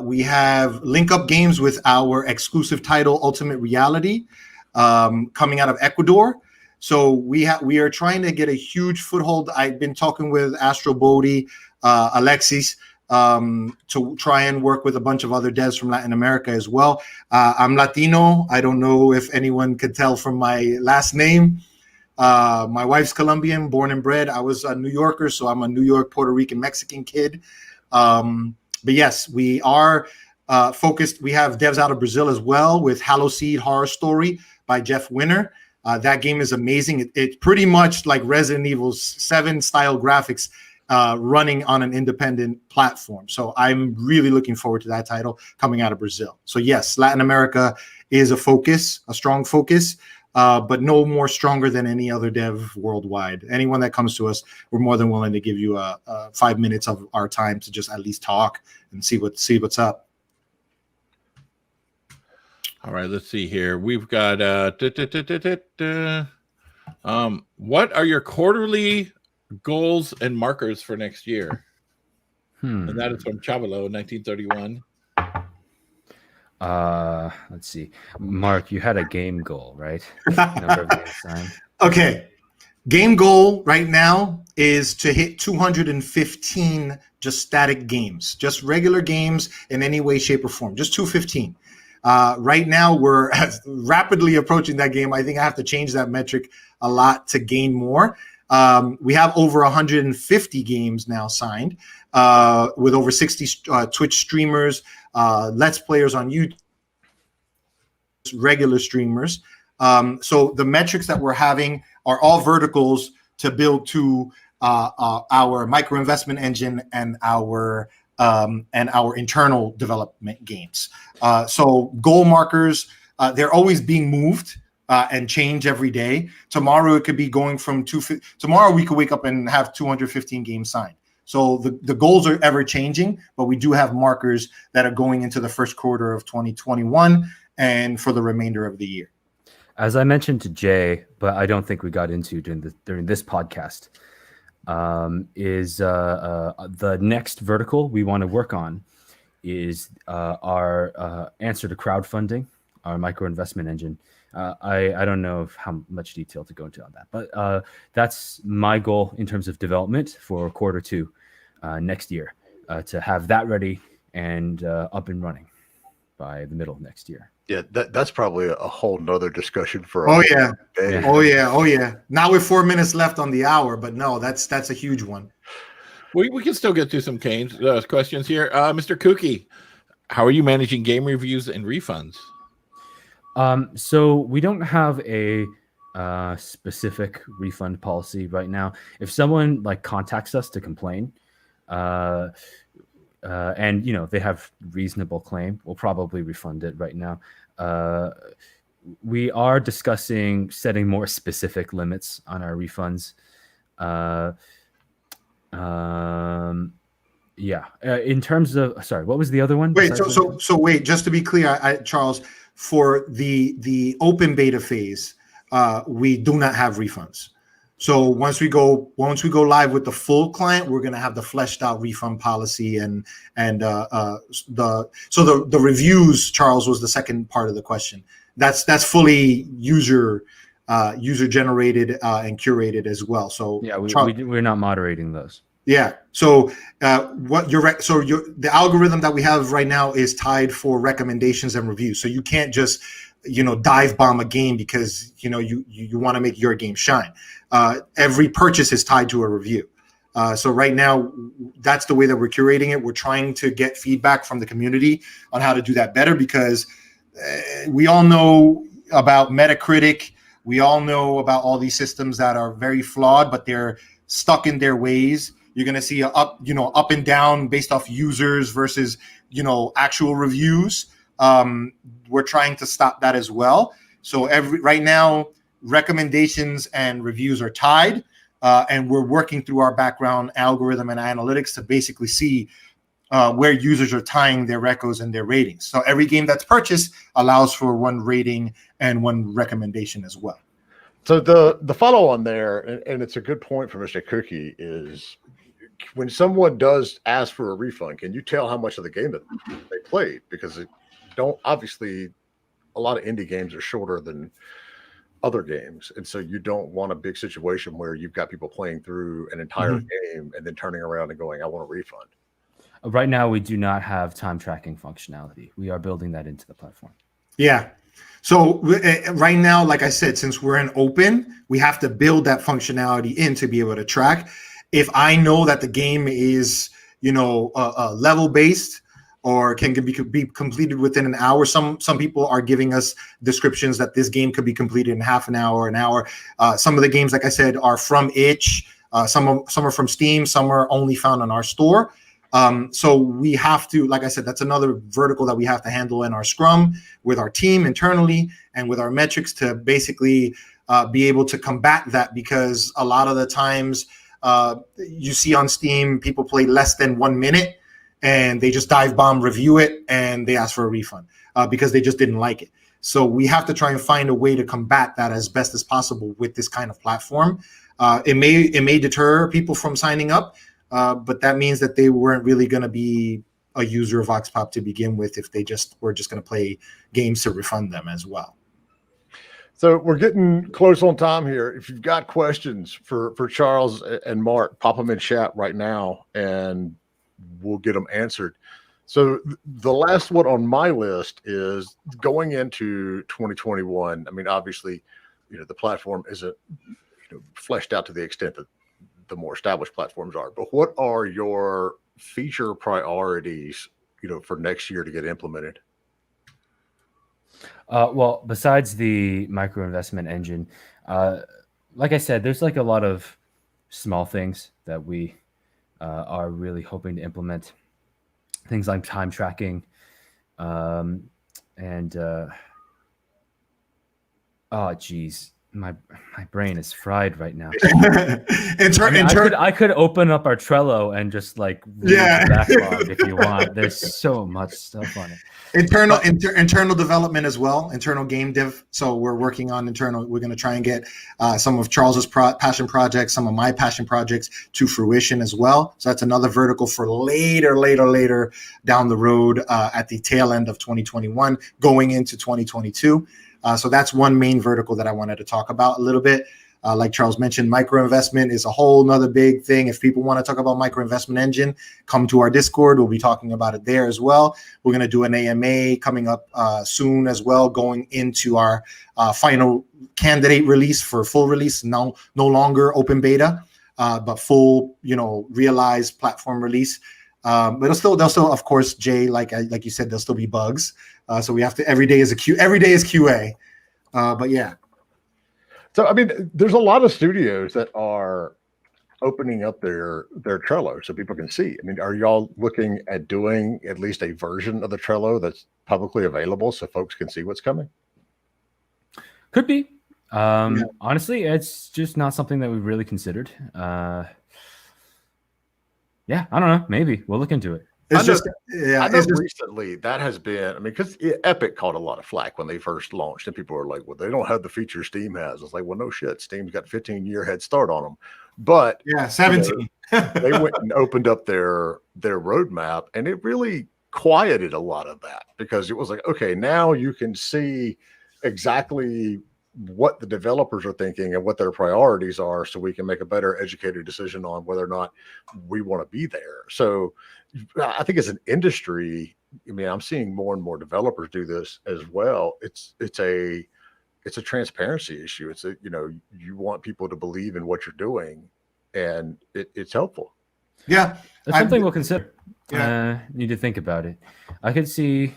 We have Link Up Games with our exclusive title, Ultimate Reality, coming out of Ecuador. So we are trying to get a huge foothold. I've been talking with Astro Bodhi, Alexis, to try and work with a bunch of other devs from Latin America as well. I'm Latino. I don't know if anyone could tell from my last name. My wife's Colombian, born and bred. I was a New Yorker, so I'm a New York, Puerto Rican, Mexican kid. But yes, we are focused. We have devs out of Brazil as well with Haloseed Horror Story by Jeff Winter. That game is amazing. It's pretty much like Resident Evil 7 style graphics, running on an independent platform. So I'm really looking forward to that title coming out of Brazil. So yes, Latin America is a strong focus, but no more stronger than any other dev worldwide. Anyone that comes to us, we're more than willing to give you 5 minutes of our time to just at least talk and see what's up. All right, let's see here. We've got What are your quarterly goals and markers for next year? And that is from Chavelo, 1931. Let's see. Mark, you had a game goal, right? Number of games signed. Okay. Game goal right now is to hit 215 just static games, just regular games in any way, shape, or form, just 215. Right now, we're rapidly approaching that game. I think I have to change that metric a lot to gain more. We have over 150 games now signed with over 60 Twitch streamers, Let's Players on YouTube, regular streamers. So the metrics that we're having are all verticals to build to our micro investment engine and our internal development games. So goal markers, they're always being moved and change every day. Tomorrow it could be going from tomorrow we could wake up and have 215 games signed. So the goals are ever changing, but we do have markers that are going into the first quarter of 2021 and for the remainder of the year. As I mentioned to Jay, but I don't think we got into during this podcast, is the next vertical we want to work on is our answer to crowdfunding, our micro investment engine. I don't know how much detail to go into on that, but that's my goal in terms of development for quarter two next year, to have that ready and up and running by the middle of next year. Yeah, that's probably a whole nother discussion for. Oh yeah. Now with 4 minutes left on the hour, but no, that's a huge one. We can still get to some questions here. Mr. Kooky, how are you managing game reviews and refunds? So we don't have a specific refund policy right now. If someone contacts us to complain, and they have reasonable claim, we'll probably refund it right now. We are discussing setting more specific limits on our refunds. In terms of, sorry, what was the other one? Wait, so wait, just to be clear, Charles, for the open beta phase, we do not have refunds. So once we go live with the full client, we're going to have the fleshed out refund policy and the reviews. Charles, was the second part of the question. That's fully user generated and curated as well. So yeah, we're not moderating those. Yeah. So the algorithm that we have right now is tied for recommendations and reviews. So you can't just dive bomb a game because you want to make your game shine. Every purchase is tied to a review. So right now, that's the way that we're curating it. We're trying to get feedback from the community on how to do that better, because we all know about Metacritic. We all know about all these systems that are very flawed, but they're stuck in their ways. You're going to see up and down based off users versus actual reviews. We're trying to stop that as well. So right now, recommendations and reviews are tied, and we're working through our background algorithm and analytics to basically see where users are tying their recos and their ratings. So every game that's purchased allows for one rating and one recommendation as well. So the follow on there, and it's a good point for Mr. Cookie, is when someone does ask for a refund, can you tell how much of the game that they played? Because obviously a lot of indie games are shorter than other games, and so you don't want a big situation where you've got people playing through an entire game and then turning around and going, I want a refund. Right now we do not have time tracking functionality. We are building that into the platform. Yeah. So right now, like I said, since we're in open, we have to build that functionality in to be able to track. If I know that the game is level based or can be completed within an hour. Some people are giving us descriptions that this game could be completed in half an hour, an hour. Some of the games, like I said, are from itch. Some are from Steam. Some are only found on our store. So we have to, like I said, that's another vertical that we have to handle in our Scrum with our team internally and with our metrics to basically be able to combat that, because a lot of the times you see on Steam, people play less than 1 minute and they just dive bomb review it and they ask for a refund because they just didn't like it. So we have to try and find a way to combat that as best as possible with this kind of platform. It may deter people from signing up, but that means that they weren't really going to be a user of VoxPop to begin with if they were just going to play games to refund them as well. So we're getting close on time here. If you've got questions for Charles and Mark, pop them in chat right now and we'll get them answered. So the last one on my list is going into 2021. I mean, obviously, the platform isn't fleshed out to the extent that the more established platforms are. But what are your feature priorities, for next year to get implemented? Well, besides the micro investment engine, like I said, there's like a lot of small things that we are really hoping to implement. Things like time tracking, and oh geez, my brain is fried right now. I could open up our Trello and just like read the backlog if you want. There's so much stuff on it. Internal development as well, internal game dev. So we're working on internal. We're going to try and get some of Charles's passion projects, some of my passion projects to fruition as well. So that's another vertical for later down the road at the tail end of 2021, going into 2022. So that's one main vertical that I wanted to talk about a little bit. Like Charles mentioned, micro investment is a whole nother big thing. If people want to talk about micro investment engine, come to our Discord. We'll be talking about it there as well. We're going to do an AMA coming up soon as well, going into our final candidate release for full release. No longer open beta, but full, realized platform release. But they'll still, of course, Jay, like you said, there'll still be bugs. So we have to, every day is QA. But yeah. So, I mean, there's a lot of studios that are opening up their Trello so people can see. I mean, are y'all looking at doing at least a version of the Trello that's publicly available so folks can see what's coming? Could be. Honestly, it's just not something that we've really considered. Yeah, I don't know. Maybe we'll look into it. Recently that has been, I mean, because Epic caught a lot of flack when they first launched, and people were like, well, they don't have the features Steam has. It's like, well, no shit. Steam's got a 15-year head start on them. But 17. They went and opened up their roadmap, and it really quieted a lot of that because it was like, okay, now you can see exactly what the developers are thinking and what their priorities are, so we can make a better educated decision on whether or not we want to be there. So I think as an industry, I mean, I'm seeing more and more developers do this as well. It's a transparency issue. It's you want people to believe in what you're doing, and it's helpful. Yeah, that's something we'll consider. Need to think about it. I could see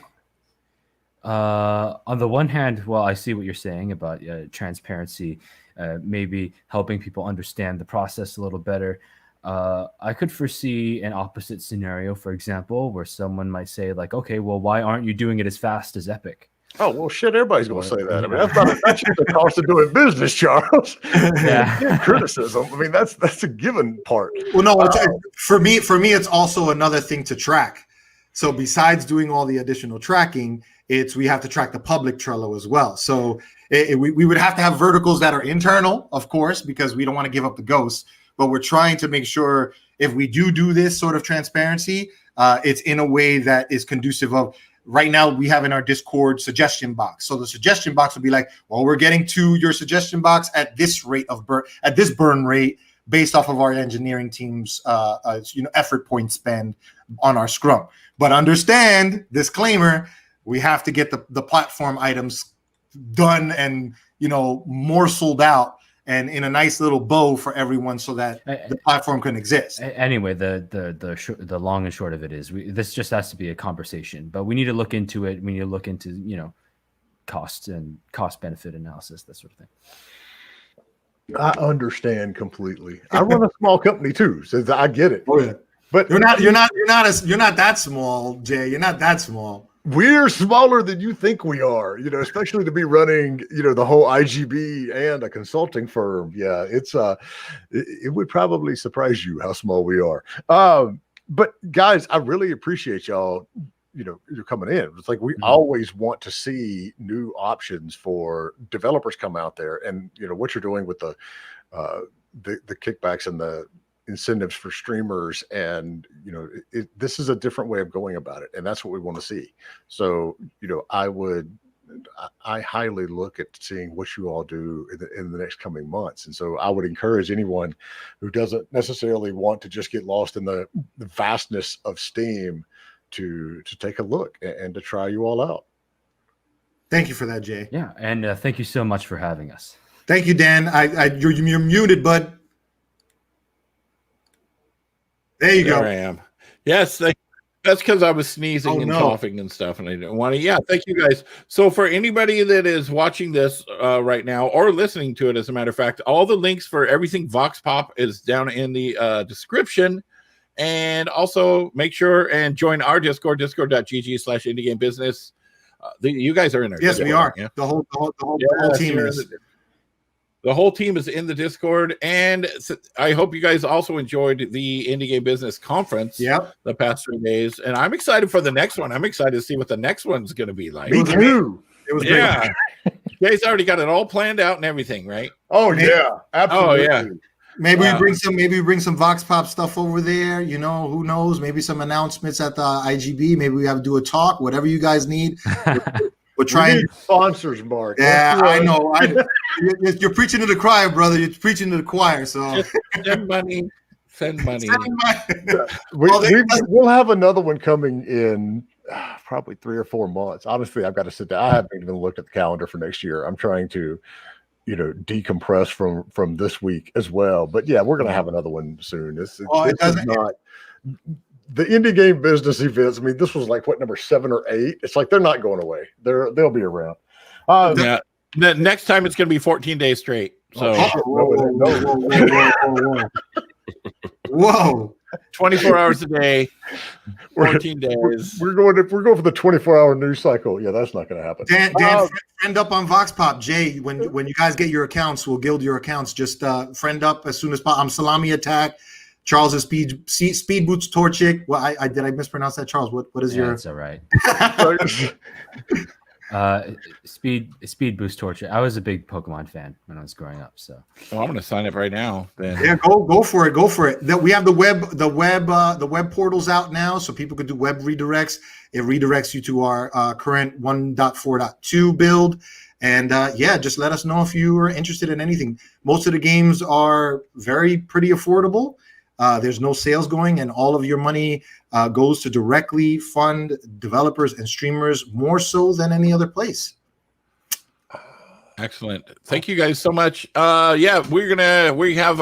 on the one hand, well, I see what you're saying about transparency, maybe helping people understand the process a little better. I could foresee an opposite scenario, for example, where someone might say like, okay, well, why aren't you doing it as fast as Epic? Oh, well, shit, everybody's going to say that. I mean, that's the cost of doing business, Charles. Yeah. Criticism. I mean, that's a given part. Well, no, for me, it's also another thing to track. So besides doing all the additional tracking, we have to track the public Trello as well. So we would have to have verticals that are internal, of course, because we don't want to give up the ghost. But we're trying to make sure if we do this sort of transparency, it's in a way that is conducive of. Right now, we have in our Discord suggestion box. So the suggestion box will be like, well, we're getting to your suggestion box at this rate of burn, at this burn rate, based off of our engineering team's effort point spend on our Scrum. But understand, disclaimer, we have to get the platform items done and morselled out and in a nice little bow for everyone, so that the platform can exist. Anyway, the long and short of it is, this just has to be a conversation, but we need to look into it. We need to look into cost and cost benefit analysis, that sort of thing. I understand completely. I run a small company too, so I get it. Oh yeah, but you're not that small, Jay. You're not that small. We're smaller than you think we are, especially to be running, the whole IGB and a consulting firm. Yeah, it would probably surprise you how small we are. But guys, I really appreciate y'all you're coming in. It's like we always want to see new options for developers come out there, and what you're doing with the kickbacks and the incentives for streamers, and this is a different way of going about it, and that's what we want to see. So I highly look at seeing what you all do in the next coming months. And so I would encourage anyone who doesn't necessarily want to just get lost in the vastness of Steam to take a look and to try you all out. Thank you for that, Jay. Yeah, and thank you so much for having us. Thank you, Dan. You're muted, bud. There you go. There I am. Yes, that's because I was sneezing and coughing and stuff, and I didn't want to. Yeah, thank you guys. So for anybody that is watching this right now or listening to it, as a matter of fact, all the links for everything VoxPop is down in the description. And also make sure and join our Discord, discord.gg/indiegamebusiness. You guys are in there. Yes, we are. Yeah? The whole team is. The whole team is in the Discord, and I hope you guys also enjoyed the Indie Game Business Conference the past 3 days. And I'm excited for the next one. I'm excited to see what the next one's going to be like. Me too. It was great. You guys already got it all planned out and everything, right? Oh yeah, absolutely. Oh yeah. Maybe we bring some VoxPop stuff over there. Who knows? Maybe some announcements at the IGB. Maybe we have to do a talk. Whatever you guys need. We're trying sponsors, Mark. Yeah, I know. You're preaching to the choir, brother. You're preaching to the choir. So just send money. Send money. We'll have another one coming in probably 3 or 4 months. Honestly, I've got to sit down. I haven't even looked at the calendar for next year. I'm trying to, decompress from this week as well. But yeah, we're going to have another one soon. This is not. The indie game business events. I mean, this was like number 7 or 8. It's like they're not going away. They'll be around. The next time it's going to be 14 days straight. So whoa. 24 hours a day, 14 days. We're going for the 24-hour news cycle. Yeah, that's not going to happen. Dan, friend up on VoxPop. Jay, when you guys get your accounts, we'll guild your accounts. Just friend up as soon as possible. I'm Salami Attack. Charles is Speed Boots Torchic. Well, did I mispronounce that, Charles? What is your? That's all right. Speed Boost Torchic. I was a big Pokemon fan when I was growing up. So I'm going to sign up right now. Then. Yeah, go for it. Go for it. We have the web portals out now, so people can do web redirects. It redirects you to our current 1.4.2 build. And just let us know if you are interested in anything. Most of the games are pretty affordable. There's no sales going, and all of your money goes to directly fund developers and streamers more so than any other place. Excellent. Thank you guys so much. We have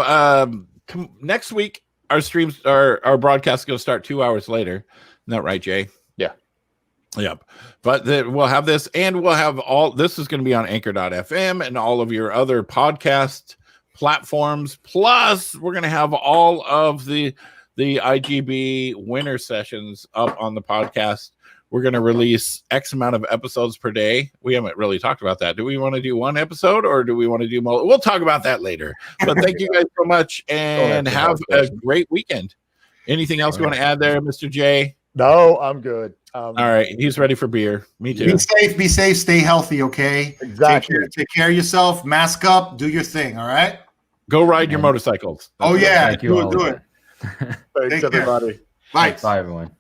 next week our streams, our broadcast is going to start 2 hours later. Isn't that right, Jay? Yeah. Yep. But we'll have this, and we'll have this is going to be on anchor.fm and all of your other podcast platforms. Plus, we're going to have all of the IGB winter sessions up on the podcast. We're going to release X amount of episodes per day. We haven't really talked about that. Do we want to do one episode, or do we want to do more? We'll talk about that later. But thank you guys so much, and have a great weekend. Anything else you want to add there, Mr. J? No, I'm good. All right, he's ready for beer. Me too. Be safe, stay healthy, okay? Exactly. Take care of yourself, mask up, do your thing, all right? Go ride your motorcycles. That's do it. Thanks, everybody. Bye. Bye, everyone.